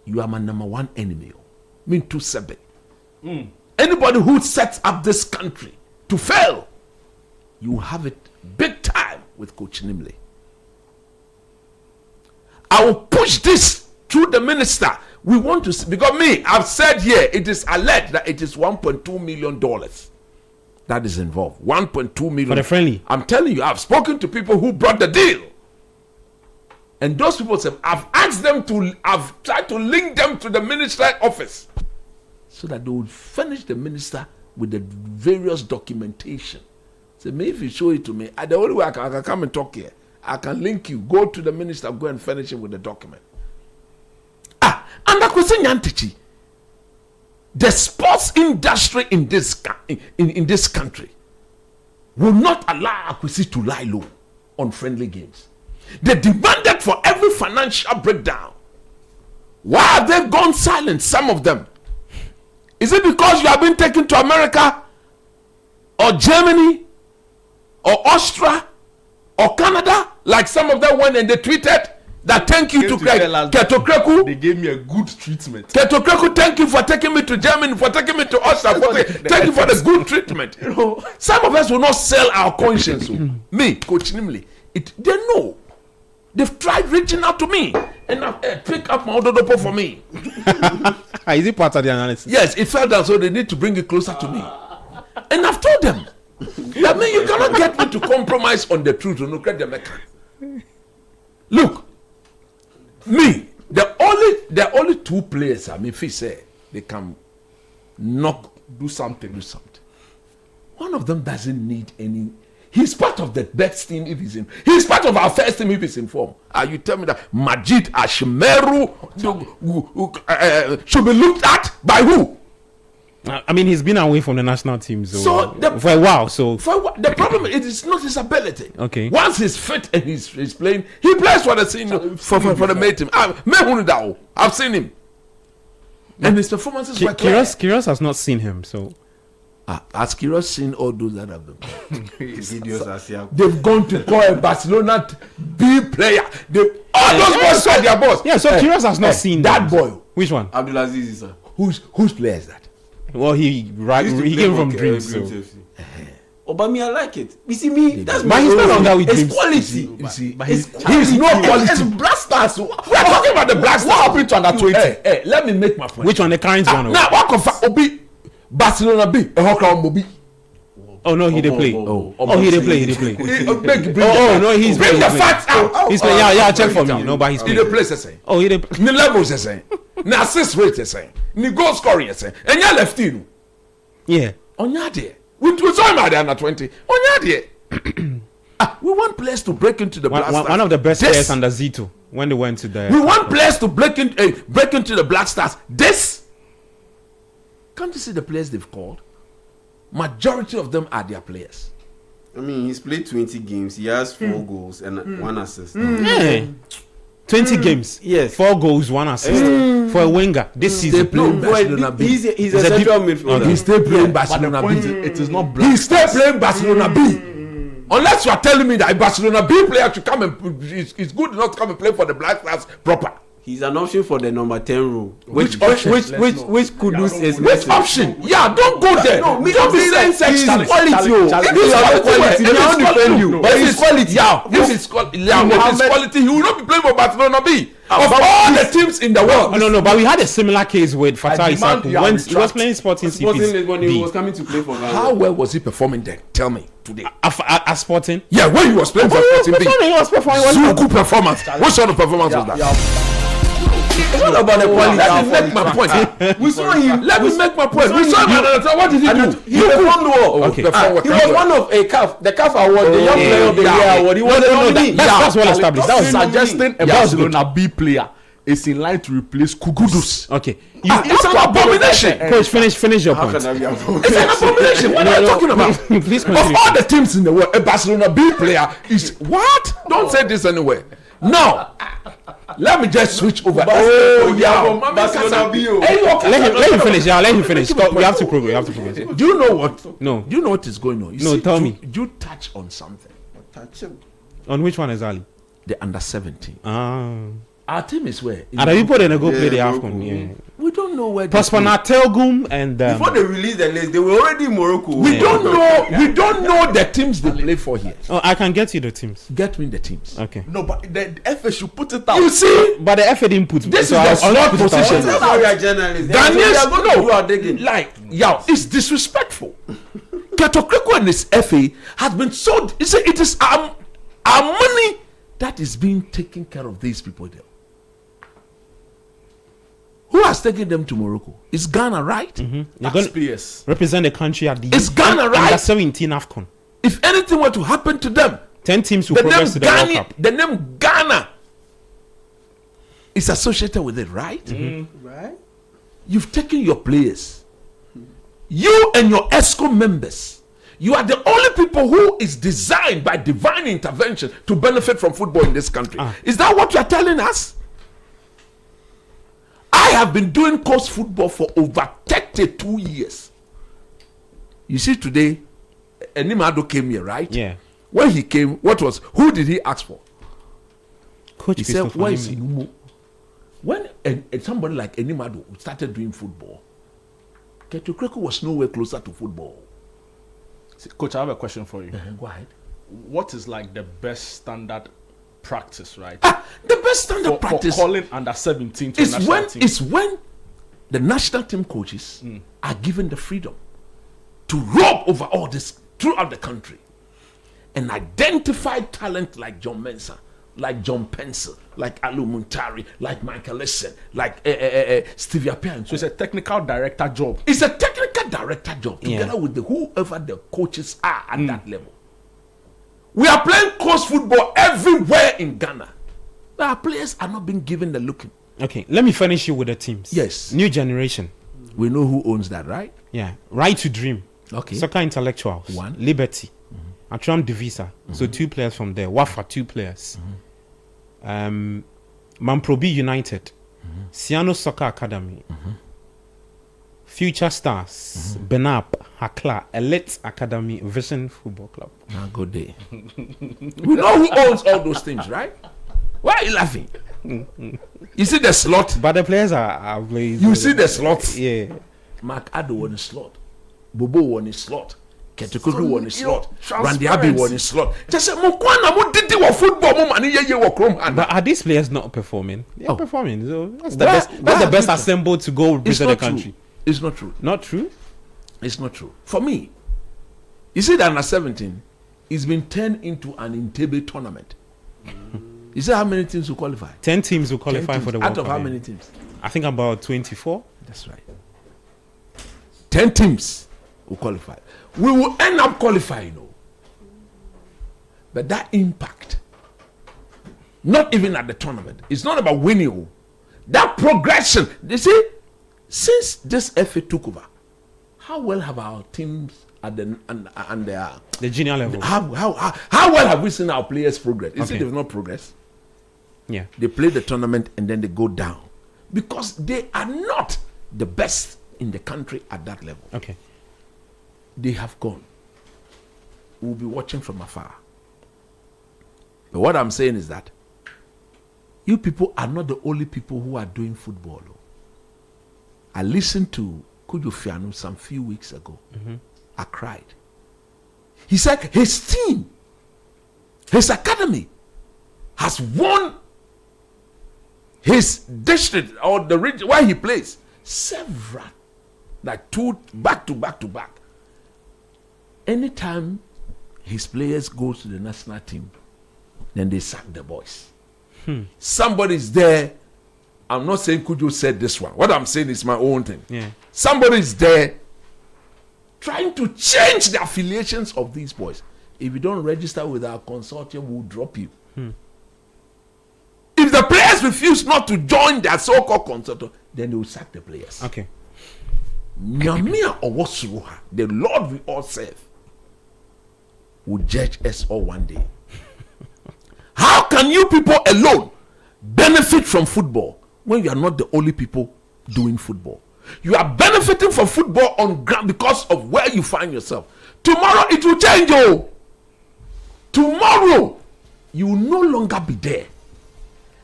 you are my number one enemy. Mean 2-7. Anybody who sets up this country to fail, you have it big time with Coach Nimley. I will push this through the minister. We want to see, because I've said here, it is alleged that it is $1.2 million that is involved. 1.2 million for the friendly. I'm telling you, I've spoken to people who brought the deal. And those people said, I've tried to link them to the ministry office so that they would furnish the minister with the various documentation. Say, maybe if you show it to me, the only way I can come and talk here, I can link you, go to the minister, go and furnish him with the document. And that question, Yantichi, the sports industry in this country will not allow Akwesi to lie low on friendly games. They demanded for every financial breakdown. Why have they gone silent? Some of them. Is it because you have been taken to America or Germany or Austria or Canada, like some of them went and they tweeted that thank you to Keto Kreku. They gave me a good treatment. Keto Kreku, thank you for taking me to Germany, for taking me to Austria, thank you for the good treatment. You know, some of us will not sell our conscience. Me, Coach Nimley, they know. They've tried reaching out to me and pick up my Ododopo for me. Is it part of the analysis? Yes, it fell down, so they need to bring it closer to me. And I've told them that you cannot get me to compromise on the truth. Look, me, the only two players, if he say they can do something. One of them doesn't need any. He's part of the best team if he's in. He's part of our first team if he's in form. You tell me that Majid Ashimeru should be looked at by who? I mean, he's been away from the national team for a while. The problem is it's not his ability. Okay. Once he's fit and he's playing, he plays for the senior for the main team. I've seen him, and his performances were clear. Kiros has not seen him, so. Has Kiros seen all those that have been? They've gone to call a Barcelona B player. All those boys are their boss. Yeah, so Kiros has not seen that boy. Which one? Abdul Aziz, sir. Whose player is that? Well, he came from Dreams. But me, I like it. You see me, that's my he's not on that with It's quality. He's not quality. It's Blasters. We are talking about the Blasters. What happened to under 20? Hey, let me make my point. Which one? The current one? Now, what confirm Obi Barcelona B? Oh no, he did play. He did play. No, he's bring the facts out. He's playing. Yeah, check for me. No, but he's playing. He did play the same. Oh, he did. The levels the same. The assist rate the same. The goal scoring the same. And you left in. Yeah. On your day. We saw him at the under 20. On your day. We want players to break into the Black Stars. One of the best players under Zito when they went to the. We want players to break into the Black Stars. Can't you see the players they've called? Majority of them are their players. I mean, he's played 20 games. He has 4 goals and 1 assist. Yeah. 20 games. Yes. 4 goals, 1 assist. For a winger this season. He's a central midfielder. He's still playing Barcelona B. It is not black. He's still playing Barcelona B. Unless you are telling me that a Barcelona B player should come and is good enough to come and play for the Black Stars proper. He's an option for the number 10 role. Which Kudus is which option? Yeah, don't go there. No, me don't be saying sex challenge. Quality. But it's quality. Yeah, if it's quality, he will not be playing for Barcelona B. Of all the teams in the world. No, but we had a similar case with Fatah Isaku when he was playing Sporting CP. When he was coming to play for Ghana. How well was he performing then? Tell me today. At Sporting? Yeah, when he was playing for Sporting B. He was performing. Zuku performance. What sort of performance was that? It's not about the quality. Let me make my point. We saw him. Let me make my point. We saw him. What did he do? He performed well. Okay. He was one of the CAF award, the Young Player of the Year award. He was the nominee. That's well established. That was suggesting a Barcelona B player is in line to replace Kudus. Okay. It's an abomination. Coach, finish your point. It's an abomination. What are you talking about? Please continue. Of all the teams in the world, a Barcelona B player is what? Don't say this anywhere. Now, let me just switch over. Barcelona B. Let him finish. Yeah, let him finish. We have to progress. Do you know what? No. Do you know what is going on? Tell me. You touch on something. On which one exactly? The under 17. Our team is where? And the people that go play the AFCON. Yeah. We don't know where. Prosper Natelgum and before they release the list, they were already in Morocco. We don't know. We don't know the teams they play for here. Oh, I can get you the teams. Get me the teams. Okay. No, but the FA should put it out. You see, but the FA didn't put. This is the slot position. That's how we are journalists. It's disrespectful. Keto Kreku and his FA has been so. It is our money that is being taken care of these people there. Who has taken them to Morocco? It's Ghana, right? They're going to represent the country at the. It's Ghana, right? Under 17 AFCON. If anything were to happen to them, 10 teams will progress to the World Cup. The name Ghana is associated with it, right? Right. You've taken your players. You and your ESCO members. You are the only people who is designed by divine intervention to benefit from football in this country. Is that what you are telling us? I have been doing coast football for over 30 32 years. You see today, Enimado came here, right? Yeah. When he came, who did he ask for? Coach He said, why is Inumo? When somebody like Enimado started doing football, Ketu Kreko was nowhere closer to football. Coach, I have a question for you. Go ahead. What is like the best standard practice, right? The best standard practice for calling under 17 to national team. Is when the national team coaches are given the freedom to roam over all this throughout the country and identify talent like John Mensah, like John Pencil, like Alu Muntari, like Michael Essen, like Stevie Appiah. So it's a technical director job. It's a technical director job together with whoever the coaches are at that level. We are playing coast football everywhere in Ghana. Our players are not being given the looking. Okay, let me furnish you with the teams. Yes. New generation. We know who owns that, right? Yeah. Right to Dream. Okay. Soccer Intellectuals. 1. Liberty. Atram Divisa. So 2 players from there. Wafa, 2 players. Mamprobi United. Siano Soccer Academy. Future Stars. Benap. Hakla. Elite Academy. Vision Football Club. Good day. We know who owns all those things, right? Why are you laughing? You see the slot? But the players are playing. You see the slot? Yeah. Mark Addo won a slot. Bobo won a slot. Ketukudu won a slot. Randy Abbey won a slot. Just say, Mukwana, mo did wa football, mo money ye wa chrome. But are these players not performing? They are performing. So that's the best. That's the best assembled to go represent the country. It's not true. Not true. It's not true. For me, you see that under 17, it's been turned into an Entebbe tournament. You see how many teams will qualify? 10 teams will qualify for the World Cup. Out of how many teams? I think about 24. That's right. 10 teams will qualify. We will end up qualifying, though. But that impact, not even at the tournament, it's not about winning. That progression, you see, since this FA took over, how well have our teams at the junior level? How well have we seen our players progress? You see, they've not progressed. Yeah, they play the tournament and then they go down because they are not the best in the country at that level. Okay, they have gone. We'll be watching from afar. But what I'm saying is that you people are not the only people who are doing football. I listened to Kujo Fianu some few weeks ago. I cried. He said his team, his academy, has won his district or the region where he plays several, like 2 back to back. Anytime his players go to the national team, then they sack the boys. Somebody's there. I'm not saying Kujo said this one. What I'm saying is my own thing. Yeah. Somebody's there trying to change the affiliations of these boys. If you don't register with our consortium, we'll drop you. If the players refuse not to join their so-called consortium, then they will sack the players. Okay. Nyamia Owosuruha, the Lord we all serve, will judge us all one day. How can you people alone benefit from football when you are not the only people doing football? You are benefiting from football on ground because of where you find yourself. Tomorrow it will change. Tomorrow you will no longer be there,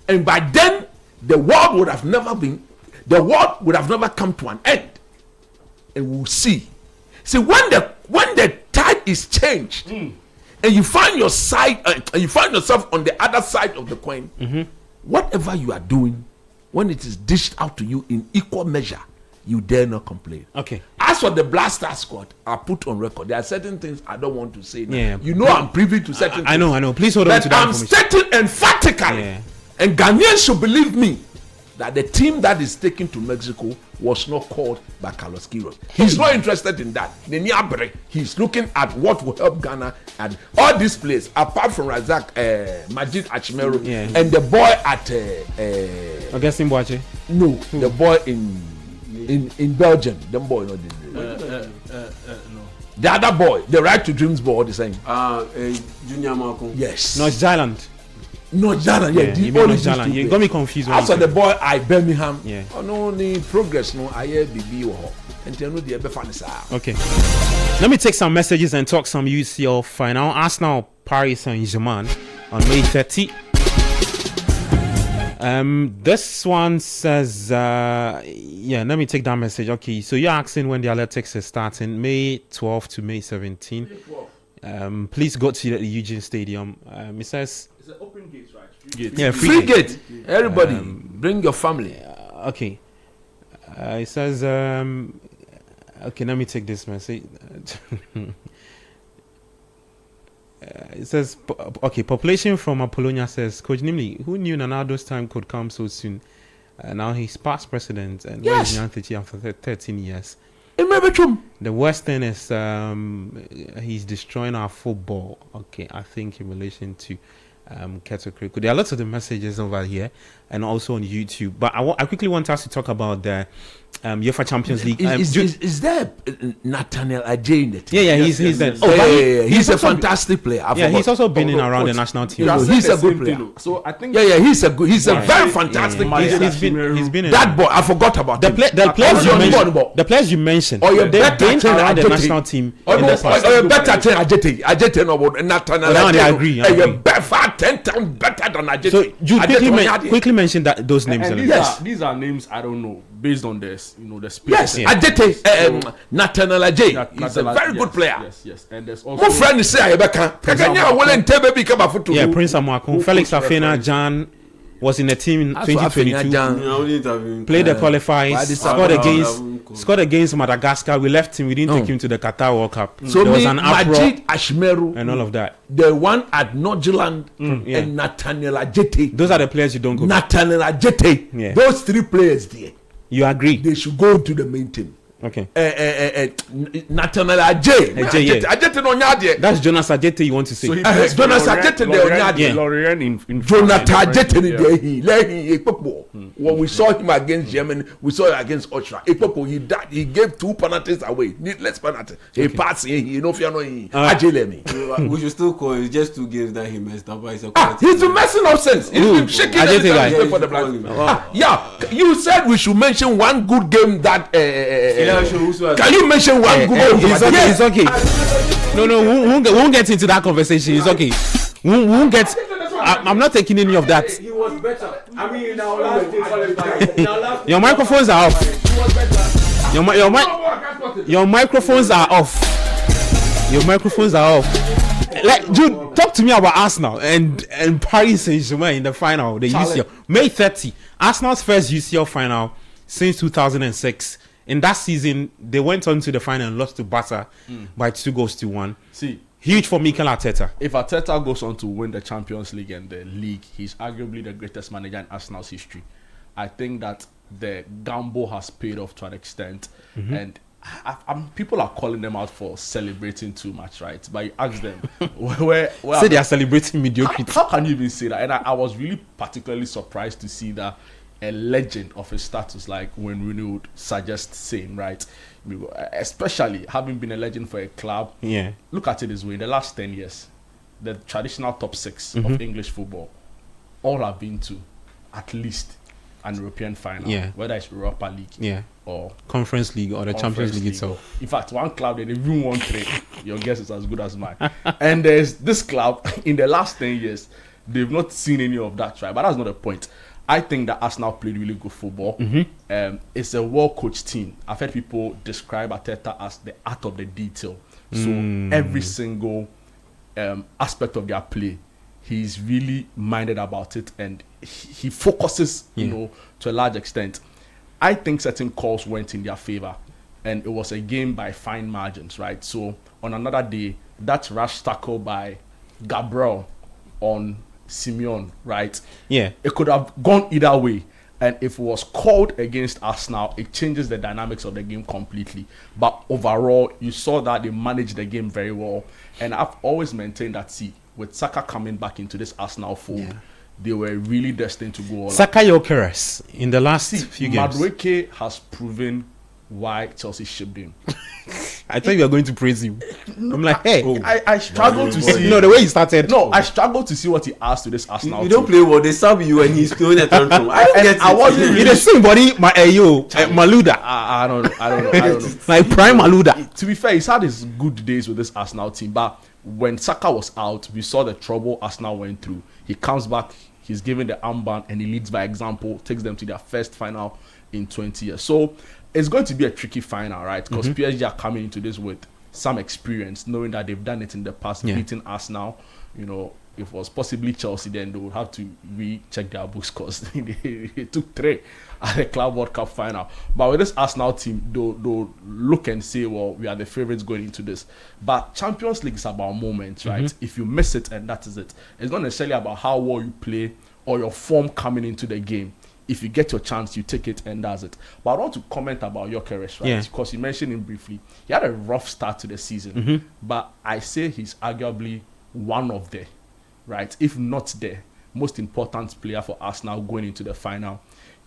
and by then the world would have never come to an end, and we'll see. See, when the tide is changed, and you find your side, and you find yourself on the other side of the coin, whatever you are doing, when it is dished out to you in equal measure, you dare not complain. Okay. As for the Blaster squad, I put on record. There are certain things I don't want to say now. Yeah. You know I'm privy to certain things. I know. Please hold on to that information. I'm stating emphatically, and Ghanaians should believe me, that the team that is taken to Mexico was not called by Carlos Queiroz. He's not interested in that. He's looking at what will help Ghana and all these players, apart from Razak, Majid Achimero, and the boy at Augustine Boache. No, the boy in Belgium. The boy, no. The other boy, the Right to Dreams boy, the same. Junior Malcolm. Yes. North Island. North Island, you got me confused. After the boy I Birmingham. Yeah. Oh no, the progress no. I hear BB or Okay. Let me take some messages and talk some UCL final. Arsenal, Paris Saint-Germain on May 30. This one says, let me take that message. Okay, so you're asking when the Athletics is starting, May 12 to May 17. Please go to the Eugene Stadium. It says it's an open gate, right? Free gate. Yeah, free gate. Everybody, bring your family. Okay. It says, okay, let me take this message. It says, okay, population from Apollonia says, Coach Nimley, who knew Ronaldo's time could come so soon? Now he's past president and yes. After 13 years. The worst thing is he's destroying our football. Okay, I think in relation to Keto Kriko. There are lots of the messages over here and also on YouTube. But I quickly want us to talk about the UEFA Champions League. Is there Nathaniel Ajay in the team? Yeah, he's there. He's a fantastic player. He's also been in around the national team. He's a good player. So I think he's a very fantastic player. He's been in that boy. I forgot about the players you mentioned. They've been around the national team in the past. Ajay no Nathaniel Ajay. I agree. 10 times better than Ajay. So you quickly mention those names. These are names I don't know based on this, the space. Yes, Ajay, Nathaniel Ajay. He's a very good player. Yes. And there's also my friend is saying Prince Amakun, Felix Afena, Jan was in the team in 2022. Played the qualifiers, scored against Madagascar. We left him. We didn't take him to the Qatar World Cup. So there was an uproar Ashmeru and all of that. The one at Nordjylland and Nathaniel Ajay. Those are the players you don't go. Nathaniel Ajay. Yeah. Those three players there. You agree? They should go to the main team. Okay. Nathaniel Ajay. Ajay no nyade. That's Jonas Ajay you want to say. So Jonas Ajay de nyade. Lorient in Jonathan Ajay he when we saw him against Germany, we saw him against Austria. He died. He gave 2 penalties away. Needless penalty. He passed. He no fear no Ajay Lemi. We should still call it just 2 games that he messed up. He's been messing up since. He's been shaking for the black. Yeah, you said we should mention one good game that. Can you mention one good game? It's okay. No, we won't get into that conversation. It's okay. We won't get. I'm not taking any of that. He was better. I mean, in our last your microphones are off. Your microphones are off. Your microphones are off. Like, Jude, talk to me about Arsenal and Paris Saint-Germain in the final, the UCL. May 30, Arsenal's first UCL final since 2006. In that season, they went on to the final and lost to Barca by 2-1. See, huge for Mikel Arteta. If Arteta goes on to win the Champions League and the league, he's arguably the greatest manager in Arsenal's history. I think that the gamble has paid off to an extent, and people are calling them out for celebrating too much, right? But you ask them, where say they are celebrating mediocrity. How can you even say that? And I was really particularly surprised to see that a legend of his status like Wayne Rooney would suggest same, right? Especially having been a legend for a club. Yeah. Look at it this way: in the last 10 years, the traditional top 6 of English football all have been to at least an European final, whether it's Europa League, or Conference League, or the Champions League itself. In fact, one club they even won 3. Your guess is as good as mine. And there's this club in the last 10 years, they've not seen any of that, right? But that's not the point. I think that Arsenal played really good football. It's a well-coached team. I've heard people describe Arteta as the art of the detail. So every single aspect of their play, he's really minded about it, and he focuses, to a large extent. I think certain calls went in their favor, and it was a game by fine margins, right? So on another day, that rash tackle by Gabriel on Simeon, right? Yeah. It could have gone either way. And if it was called against Arsenal, it changes the dynamics of the game completely. But overall, you saw that they managed the game very well. And I've always maintained that, with Saka coming back into this Arsenal fold, they were really destined to go all Saka Jokeres in the last few games. Madueke has proven why Chelsea shipped him. I thought you were going to praise him. I'm like, hey. I struggle to see. No, the way he started. No, I struggle to see what he asked to this Arsenal. You don't play well. They sub you and he's throwing a tantrum. I wasn't really. You the same body, Maluda. I don't know. Like prime Maluda. To be fair, he's had his good days with this Arsenal team, but when Saka was out, we saw the trouble Arsenal went through. He comes back, he's given the armband, and he leads by example, takes them to their first final in 20 years. So it's going to be a tricky final, right? Because PSG are coming into this with some experience, knowing that they've done it in the past, beating Arsenal. You know, if it was possibly Chelsea, then they would have to recheck their books because they took 3 at the Club World Cup final. But with this Arsenal team, they'll look and say, well, we are the favorites going into this. But Champions League is about moments, right? If you miss it, and that is it. It's not necessarily about how well you play or your form coming into the game. If you get your chance, you take it, and that's it. But I want to comment about Gyökeres, right? Because you mentioned him briefly. He had a rough start to the season. But I say he's arguably one of the, right, if not the most important player for Arsenal going into the final.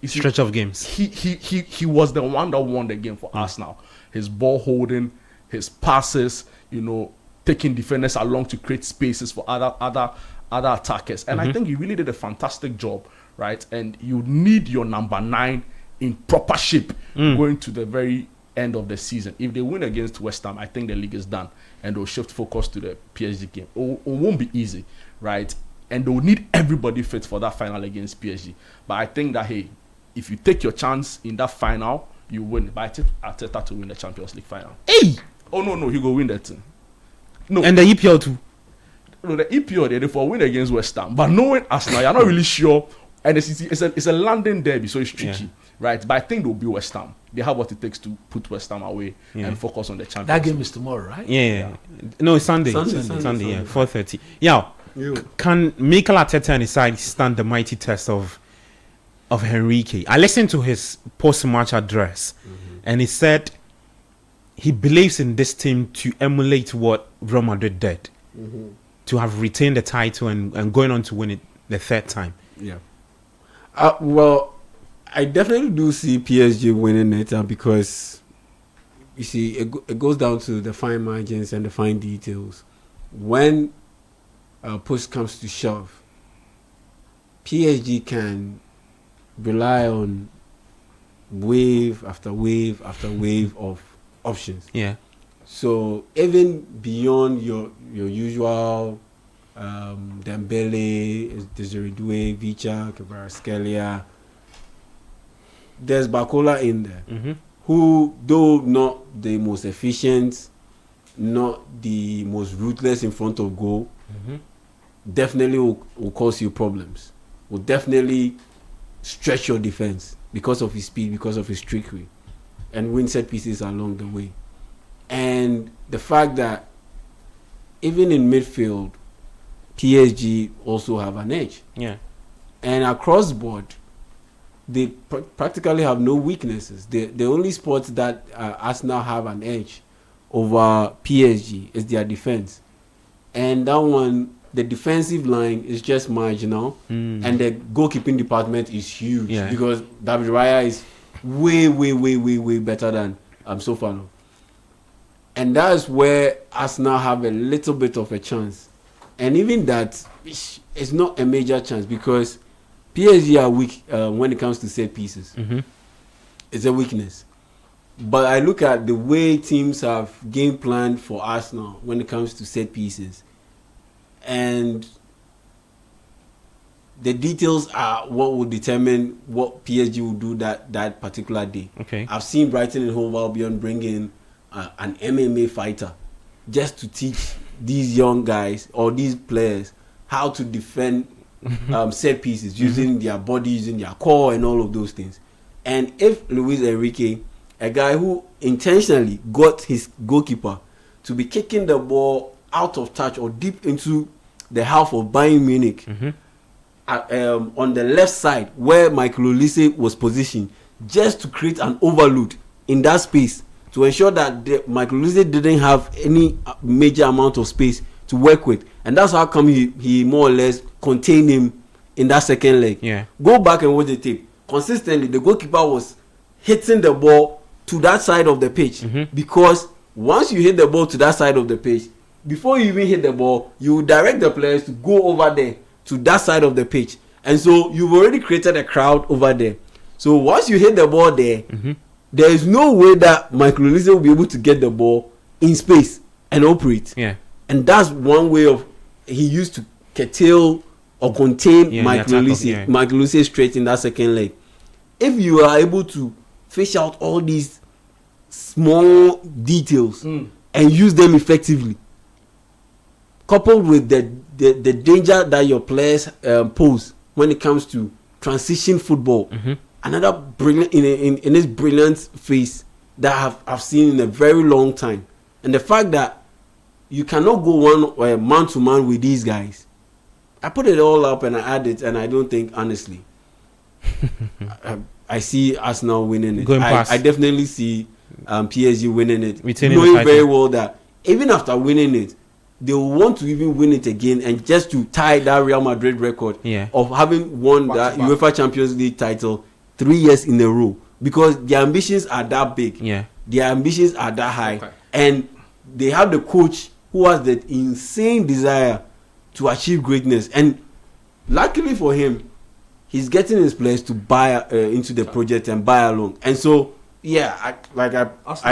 Stretch of games. He was the one that won the game for Arsenal. His ball holding, his passes, you know, taking defenders along to create spaces for other attackers. And I think he really did a fantastic job, right? And you need your number 9 in proper shape going to the very end of the season. If they win against West Ham, I think the league is done, and they'll shift focus to the PSG game. It won't be easy, right? And they'll need everybody fit for that final against PSG. But I think that, hey, if you take your chance in that final, you win. But I take Arteta to win the Champions League final. Hey! Oh, no, he go win that thing. No. And the EPL too. No, the EPL, they for win against West Ham. But knowing Arsenal, you're not really sure. And it's a London derby, so it's tricky, right? But I think they'll be West Ham. They have what it takes to put West Ham away and focus on the Champions That game League. is tomorrow, right? Yeah. No, it's Sunday. Sunday, yeah, 4:30. Yeah. Can Mikel Arteta and his side stand the mighty test of Henrique? I listened to his post-match address, and he said he believes in this team to emulate what Real Madrid did, to have retained the title and going on to win it the 3rd time. Yeah. Well, I definitely do see PSG winning it because, you see, it goes down to the fine margins and the fine details. When push comes to shove, PSG can rely on wave after wave after wave of options. Yeah. So even beyond your usual Dembele, Desiree Doué, Vicha, Kvaratskhelia, there's Barcola in there, who, though not the most efficient, not the most ruthless in front of goal, definitely will cause you problems. Will definitely stretch your defense because of his speed, because of his trickery, and win set pieces along the way. And the fact that even in midfield, PSG also have an edge. Yeah. And across board, they practically have no weaknesses. The only sport that Arsenal have an edge over PSG is their defense. And that one, the defensive line is just marginal. And the goalkeeping department is huge because David Raya is way better than Sofano. And that's where Arsenal have a little bit of a chance. And even that is not a major chance because PSG are weak when it comes to set pieces. It's a weakness. But I look at the way teams have game planned for Arsenal when it comes to set pieces. And the details are what will determine what PSG will do that particular day. Okay. I've seen Brighton and Hove Albion bring in an MMA fighter just to teach these young guys or these players how to defend set pieces using their body, using their core and all of those things. And if Luis Enrique, a guy who intentionally got his goalkeeper to be kicking the ball out of touch or deep into the half of Bayern Munich on the left side where Michael Olise was positioned, just to create an overload in that space to ensure that Michael Olise didn't have any major amount of space to work with. And that's how come he more or less contained him in that second leg. Yeah. Go back and watch the tape. Consistently, the goalkeeper was hitting the ball to that side of the pitch because once you hit the ball to that side of the pitch, before you even hit the ball, you direct the players to go over there to that side of the pitch. And so you've already created a crowd over there. So once you hit the ball there, there is no way that Michael Olise will be able to get the ball in space and operate. Yeah. And that's one way of he used to curtail or contain Michael Olise. Michael Olise straight in that second leg. If you are able to fish out all these small details and use them effectively, coupled with the danger that your players pose when it comes to transition football, another brilliant in this brilliant phase that I've seen in a very long time, and the fact that you cannot go man to man with these guys. I put it all up and I add it, and I don't think honestly I see Arsenal winning it. I definitely see PSG winning it, knowing very well that even after winning it, they will want to even win it again, and just to tie that Real Madrid record of having won that UEFA Champions League title 3 years in a row, because their ambitions are that big. Their ambitions are that high, and they have the coach who has the insane desire to achieve greatness. And luckily for him, he's getting his players to buy into the project and buy along. And so, I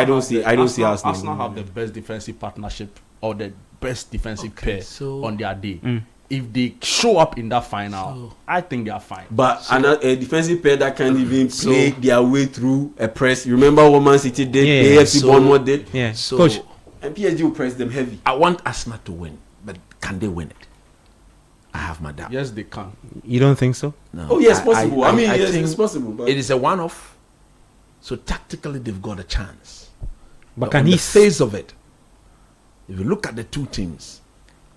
don't see Arsenal. Arsenal have the best defensive partnership or the best defensive pair on their day. If they show up in that final, I think they are fine. But a defensive pair that can't even play their way through a press. You remember what Man City did? AFC Bournemouth did? Yeah. So, Coach, and PSG will press them heavy. I want Arsenal to win, but can they win it? I have my doubt. Yes, they can. You don't think so? No. Oh, yes, possible. I mean, yes, it's possible. But it is a one-off. So tactically, they've got a chance. But can on he the face of it? If you look at the two teams,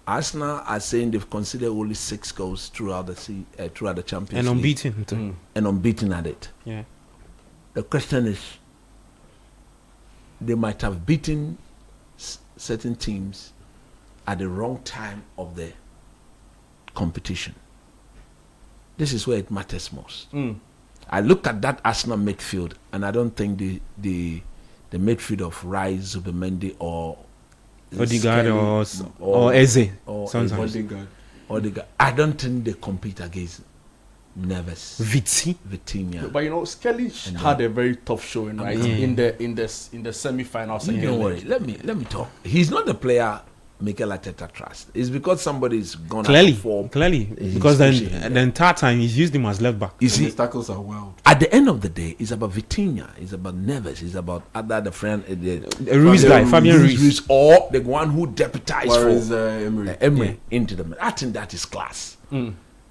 Arsenal are saying they've considered only 6 goals throughout the Champions League. And unbeaten. And unbeaten at it. Yeah. The question is, they might have beaten certain teams at the wrong time of the competition. This is where it matters most. I look at that Arsenal midfield, and I don't think the midfield of Rice, Zubimendi, or Odegaard or Eze Odegaard, I don't think they compete against Neves, Vitinha. But you know, Skelly had a very tough showing, right? In the semi-finals. Don't worry. Let me talk. He's not the player Mikel Arteta trust. It's because somebody is gonna perform. Clearly, because then the entire time he's used him as left back. You see, his tackles are wild. At the end of the day, it's about Vitinha, it's about Neves, it's about the friend, Ruiz guy, Fabian Ruiz, or the one who deputized for Emery into the middle. I think that is class.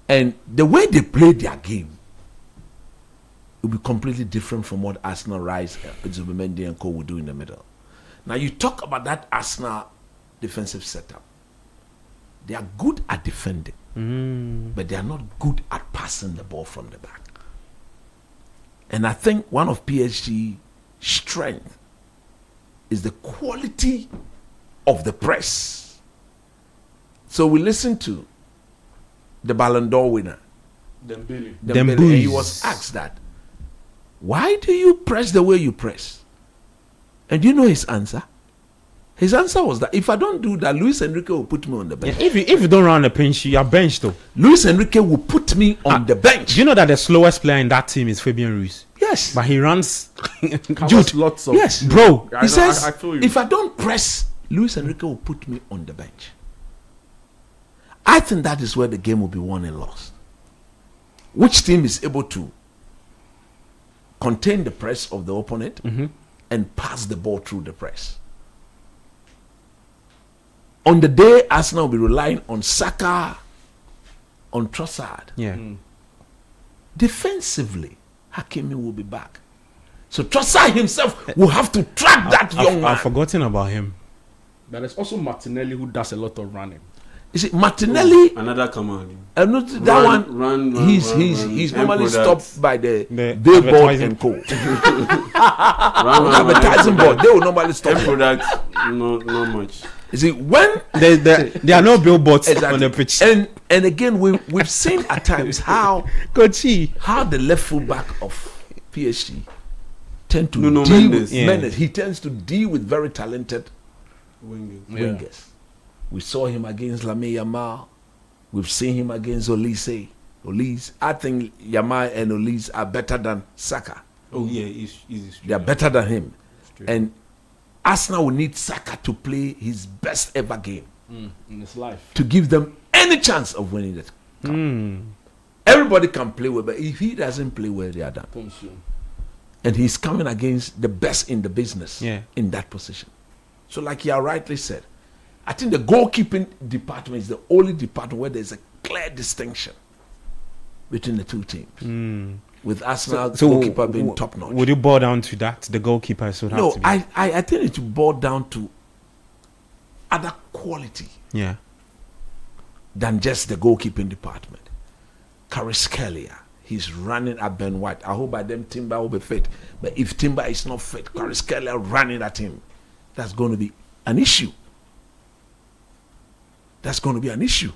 And the way they play their game will be completely different from what Arsenal, Rice, Zubimendi and Co will do in the middle. Now you talk about that Arsenal defensive setup. They are good at defending, but they are not good at passing the ball from the back. And I think one of PSG's strength is the quality of the press. So we listened to the Ballon d'Or winner, Dembele. And he was asked that, why do you press the way you press? And do you know his answer? His answer was that if I don't do that, Luis Enrique will put me on the bench. Yeah, if you don't run the bench, you are benched though. Luis Enrique will put me on the bench. Do you know that the slowest player in that team is Fabian Ruiz? Yes. But he runs Jude. Lots of bro. He says, if I don't press, Luis Enrique will put me on the bench. I think that is where the game will be won and lost. Which team is able to contain the press of the opponent and pass the ball through the press? On the day, Arsenal will be relying on Saka, on Trossard. Defensively, Hakimi will be back. So Trossard himself will have to track that young man. I've forgotten about him. But there's also Martinelli who does a lot of running. Is it Martinelli? Another command. He's normally stopped by the billboard and co. Advertising board. They will normally stop. Product, not much. You see, when there are no billboards on the pitch, and again we've seen at times how the left full back of PSG tend to deal with Mendes. He tends to deal with very talented wingers. We saw him against Lamine Yamal. We've seen him against Olise. I think Yamal and Olise are better than Saka. Oh yeah, they are better than him. And Arsenal will need Saka to play his best ever game in his life to give them any chance of winning it. Everybody can play well, but if he doesn't play well, they are done. And he's coming against the best in the business in that position. So like you rightly said, I think the goalkeeping department is the only department where there's a clear distinction between the two teams. With Arsenal, goalkeeper being top notch. Would you boil down to that? The goalkeepers would have to be? I think it would boil down to other quality than just the goalkeeping department. Kvaratskhelia, he's running at Ben White. I hope by them Timber will be fit. But if Timber is not fit, Kvaratskhelia running at him, that's going to be an issue. That's going to be an issue.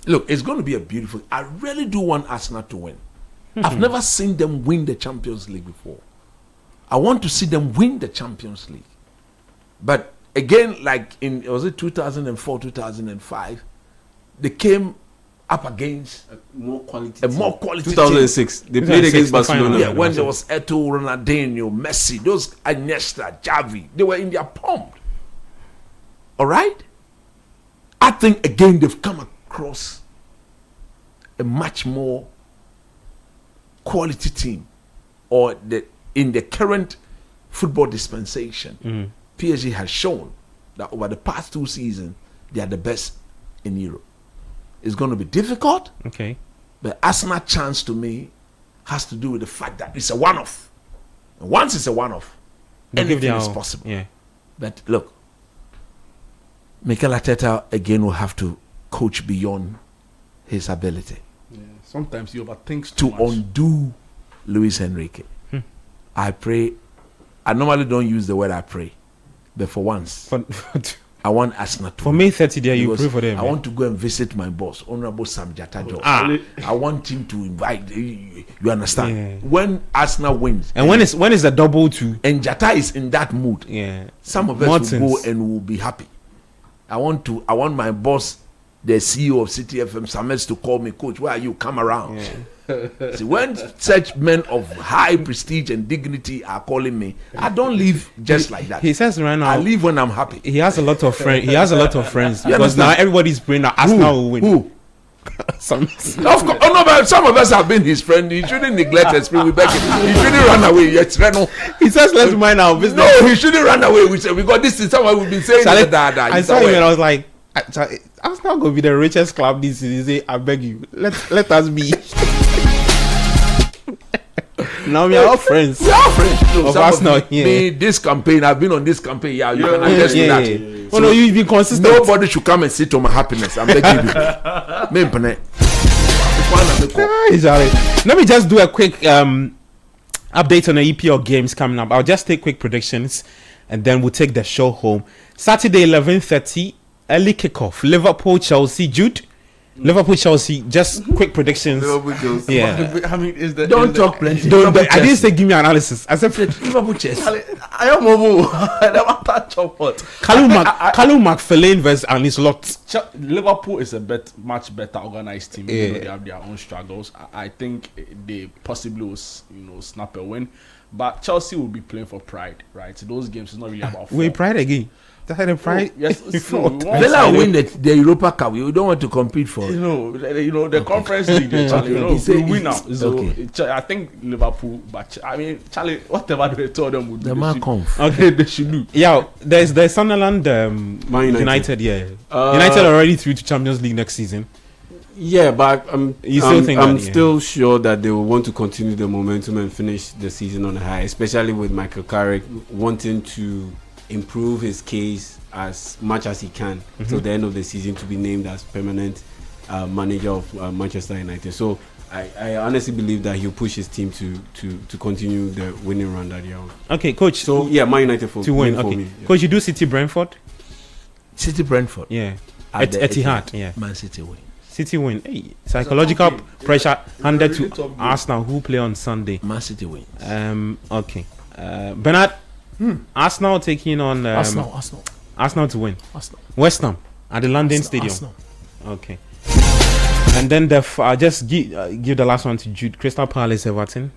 Look, it's going to be a beautiful... I really do want Arsenal to win. I've never seen them win the Champions League before. I want to see them win the Champions League. But again, like in, was it 2004, 2005, they came up against a more quality 2006 team. They played against Barcelona. Yeah, when there was Eto'o, Ronaldinho, Messi, those Iniesta, Xavi, they were in their pomp. All right? I think again they've come across a much more quality team, or in the current football dispensation. PSG has shown that over the past 2 seasons they are the best in Europe. It's going to be difficult. But Arsenal chance to me has to do with the fact that it's a one-off. And once it's a one-off, anything is possible. But look, Mikel Arteta again will have to coach beyond his ability. Sometimes you overthink to undo Luis Enrique. I pray. I normally don't use the word I pray, but for once, I want Arsenal to. For May 30, there you pray for them. I want to go and visit my boss, Honorable Sam Jata. I want him to invite. You understand? When Arsenal wins, and when is the double to, and Jata is in that mood. Some of us will go and will be happy. I want my boss, the CEO of City FM, Samet, to call me, Coach, where are you? Come around. See, when such men of high prestige and dignity are calling me, I don't leave just like that. He says right now, I leave when I'm happy. He has a lot of friends. Because now everybody's praying that Arsenal will win. Who? Of course, but some of us have been his friend. He shouldn't neglect his spirit. We beg him. He shouldn't run away. He says, let's mind our business. No, he shouldn't run away. We said, because this is someone we've been saying. I saw him and I was like, Arsenal going to be the richest club this season. He say, I beg you, let us be. Now we are all friends. We are friends. Of Arsenal. Me, this campaign, I've been on this campaign. Yeah, you can attest to that. So no, you've been consistent. Nobody should come and sit on my happiness. I'm begging you. Let me just do a quick update on the EPL games coming up. I'll just take quick predictions and then we'll take the show home. Saturday 11:30, early kickoff. Liverpool, Chelsea, Jude. Liverpool, Chelsea. Just quick predictions. Yeah. I mean, don't talk plenty. I didn't say give me analysis. I said Liverpool, Chelsea. I am mobile. I never touch up what. Calum McPherlin versus Ancelotti. Liverpool is a much better organized team. They have their own struggles. I think they possibly will, snap a win. But Chelsea will be playing for pride, right? Those games is not really about form. Wait, pride again. Pride. Yes, Villa win the Europa Cup. You don't want to compete for. The Conference League. We win now. So I think Liverpool, but I mean, Charlie, whatever they told them would do. Okay, they should do. Yeah, there's Sunderland, United. United already through to Champions League next season. Yeah, but I'm still sure that they will want to continue the momentum and finish the season on a high, especially with Michael Carrick wanting to improve his case as much as he can till the end of the season to be named as permanent manager of Manchester United. So I honestly believe that he'll push his team to continue the winning run that they're on. Okay, Coach. So Man United to win for me. Yeah. Coach, you do City Brentford? City Brentford. Yeah. At Etihad. Yeah. Man City win. City win. Hey, psychological pressure handed really to tough game. Arsenal, who play on Sunday. Man City wins. Okay. Bernard, Arsenal taking on Arsenal to win. Arsenal. West Ham at the London Stadium. Arsenal. Okay. And then I'll just give the last one to Jude. Crystal Palace, Everton.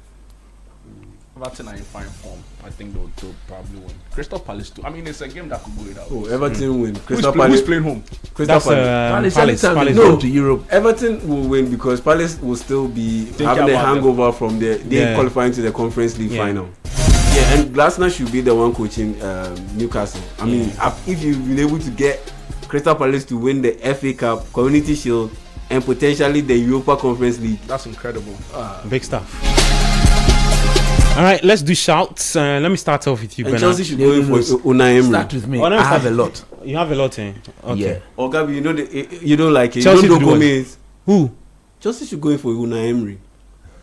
Everton are in fine form. I think they'll probably win. Crystal Palace too. I mean, it's a game that could go either way. Oh, Everton win. Who's playing home? Crystal That's Palace. Palace. Go to Europe. Everton will win because Palace will still be having a hangover from they qualifying to the Conference League final. Yeah, and Glasner should be the one coaching Newcastle. I mean, if you've been able to get Crystal Palace to win the FA Cup, Community Shield, and potentially the Europa Conference League, that's incredible. Big stuff. All right, let's do shouts. Let me start off with you, and Bernard. Chelsea should go in for Unai Emery. Start with me. I have a lot. You have a lot, eh? Okay. Yeah. Gabi, you don't like it. Chelsea you don't know comments. Who? Chelsea should go in for Unai Emery.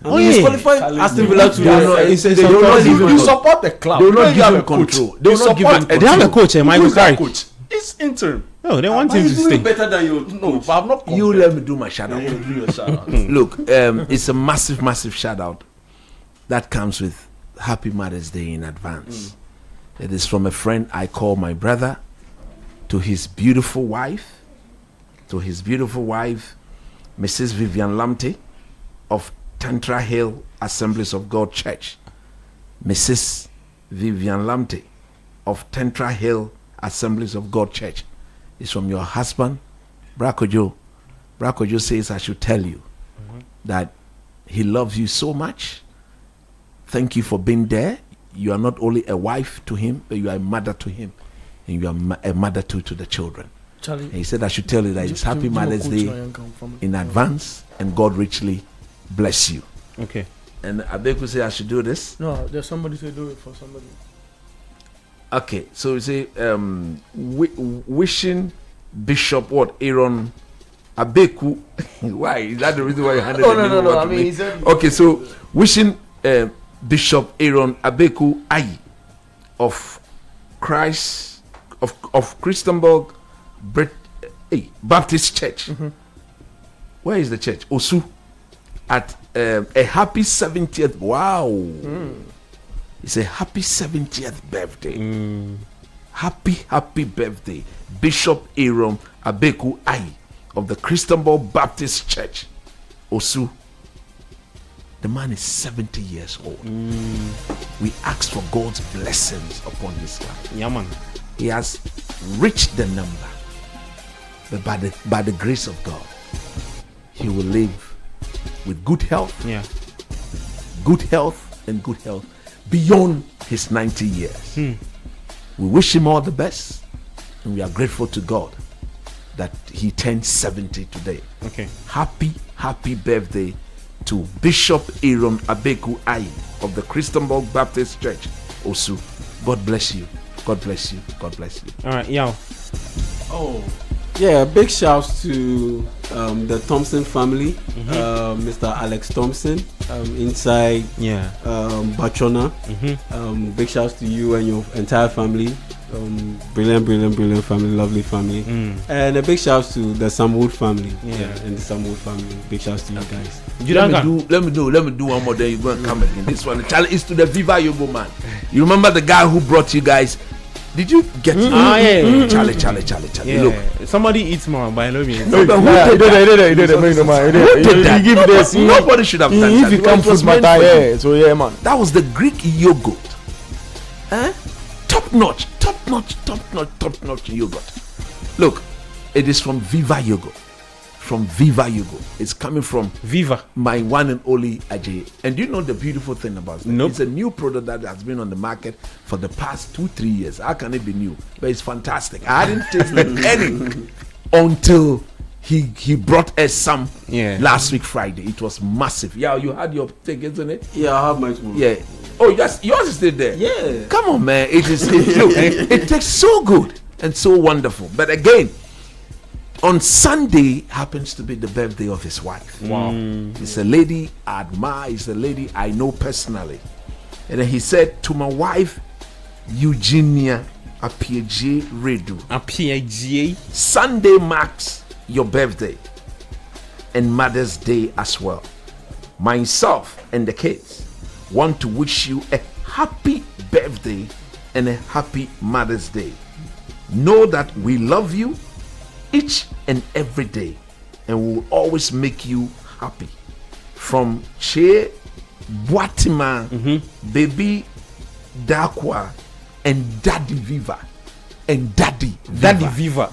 He's qualified Aston Villa to You support the club. They will not You give have him a coach. control. They will not give him They have a control. coach, Michael Who's that Carrick. coach? It's interim. No, they want But him to he's doing stay. better than you. No, but I'm not. You let me do my shout out. Do your shout out. Look, it's a massive shout out that comes with Happy Mother's Day in advance. It is from a friend I call my brother, to his beautiful wife, Mrs. Vivian Lamte of Tantra Hill Assemblies of God Church. Mrs. Vivian Lamte of Tantra Hill Assemblies of God Church. It's from your husband, Brakojo. Brakojo says I should tell you that he loves you so much. Thank you for being there. You are not only a wife to him, but you are a mother to him. And you are a mother to the children. Charlie, and he said I should tell you that it's Happy Mother's Day in advance, and God richly bless you. Okay. And Abeku say I should do this. No, there's somebody to do it for somebody. Okay, so you say wishing Bishop Aaron Abeku. Why is that the reason why you handed the name over to me? Okay, so wishing Bishop Aaron Abeku Ayi of Christenberg Baptist Church. Where is the church? Osu. At a happy 70th. Wow. It's a happy 70th birthday. Happy birthday, Bishop Aaron Abeku Ayi of the Christenberg Baptist Church, Osu. The man is 70 years old. We ask for God's blessings upon his life. Yeah, man. He has reached the number, but by the grace of God, he will live with good health. Yeah. Good health beyond his 90 years. We wish him all the best, and we are grateful to God that he turned 70 today. Okay. Happy birthday to Bishop Aaron Abeku Ayi of the Christenberg Baptist Church, Osu. God bless you. God bless you. God bless you. All right, Yao. Oh, yeah, big shouts to the Thompson family, Mr. Alex Thompson, inside Bachona. Big shouts to you and your entire family. Brilliant family, lovely family. And a big shouts to the Samwood family. And the Samwood family. Big shouts to you guys. Let me do one more, then you go and come again. This one, Charlie, is to the Viva Yogo man. You remember the guy who brought you guys? Did you get it? Charlie. Yeah. Look, somebody eats more by no means. Nobody should have done that. If you come food matter, so yeah, man. That was the Greek yogurt. Top notch yogurt. Look, it is from Viva Yogurt. It's coming from Viva, my one and only Ajay. And you know the beautiful thing about it? Nope. It's a new product that has been on the market for the past 2-3 years. How can it be new? But it's fantastic. I hadn't tasted any until he brought us some last week Friday. It was massive. Yeah, you had your take, isn't it? Yeah, I have my tomorrow. Yeah. Oh yes, yours is still there. Yeah. Come on, man. Look, it tastes so good and so wonderful. But again, on Sunday happens to be the birthday of his wife. Wow. It's a lady I admire. It's a lady I know personally. And then he said to my wife, Eugenia Apieje Redu, Apieje, Sunday marks your birthday. and Mother's Day as well. Myself and the kids want to wish you a happy birthday and a happy Mother's Day. Know that we love you each and every day, and we will always make you happy. From Che Boatima, Baby Dakwa, and Daddy Viva. And Daddy Viva.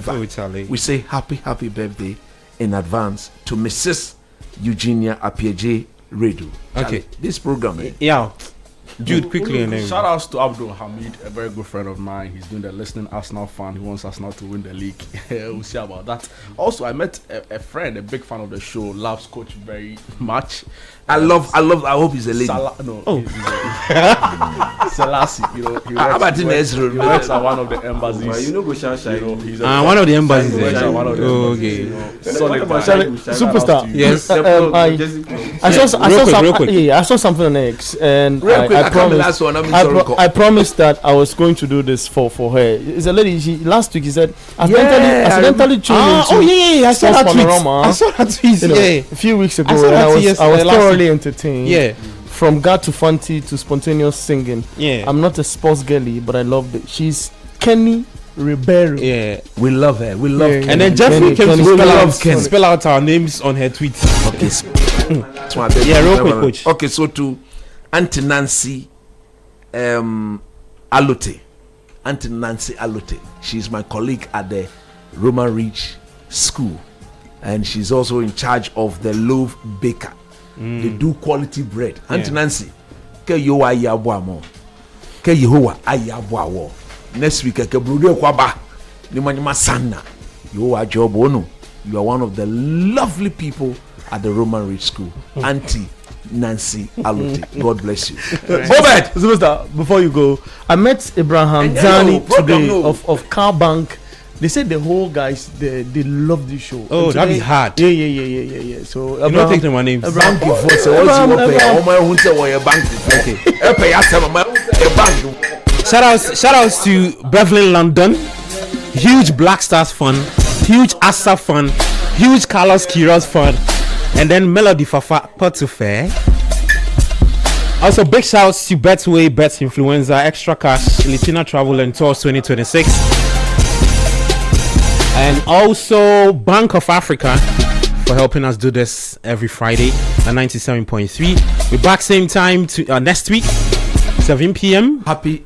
Oh, Charlie. We say happy birthday in advance to Mrs. Eugenia Apieje Redu. Okay. This program. Yeah. Jude, quickly your name. Shout outs to Abdul Hamid, a very good friend of mine. He's doing the listening Arsenal fan. He wants Arsenal to win the league. We'll see about that. Also, I met a friend, a big fan of the show, loves Coach very much. I hope he's a lady. Selassie, he works at one of the embassies. He's one of the embassies. Okay. Superstar. Yes. I saw something on X, and I promised that I was going to do this for her. It's a lady. Last week he said accidentally tuned into I saw that Panorama. I saw that tweet. A few weeks ago, and I was thoroughly entertained. Yeah. From God to Fanti to spontaneous singing. Yeah. I'm not a sports girly, but I love it. She's Kenny Ribeiro. Yeah. We love her. We love her. And then Jeffrey came to spell out our names on her tweet. Okay. Real quick, coach. Okay, so to Auntie Nancy Alote. Auntie Nancy Alote. She's my colleague at the Roman Ridge School. And she's also in charge of the Loaf Baker. They do quality bread. Auntie Nancy, ke yo ayabo amo. Ke Yehowa ayabo awo. Next week ke brodo kwaba. Ni manyama sana. You are job ono. You are one of the lovely people at the Roman Ridge School. Auntie Nancy Alote. God bless you. Robert, Superstar, before you go, I met Abraham Zani today of Car Bank. They said the whole guys they love this show. Oh, that'd be hard. Yeah. So you don't take them my names. Abraham Shout outs to Beverly London, huge Black Stars fan, huge Asa fan, huge Carlos Quiroz fan, and then Melody Fafa Portufair. Also, big shouts to Betway, Bets Influenza, Extra Cash, Latina Travel and Tours 2026. And also Bank of Africa for helping us do this every Friday at 97.3. We're back same time to next week, 7 p.m. Happy,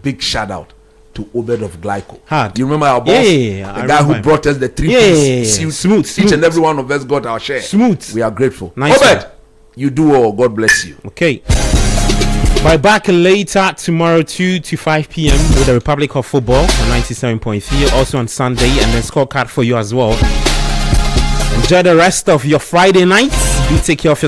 big shout out to Obed of Glyco. Hard. You remember our boss? Yeah. The guy who brought us the 3-piece suit. Smooth. Each and every one of us got our share. Smooth. We are grateful. Nice. Obed, you do all. God bless you. Okay. By back later tomorrow 2 to 5 p.m. with the Republic of Football on 97.3, also on Sunday, and then scorecard for you as well. Enjoy the rest of your Friday night. Do take care of yourself.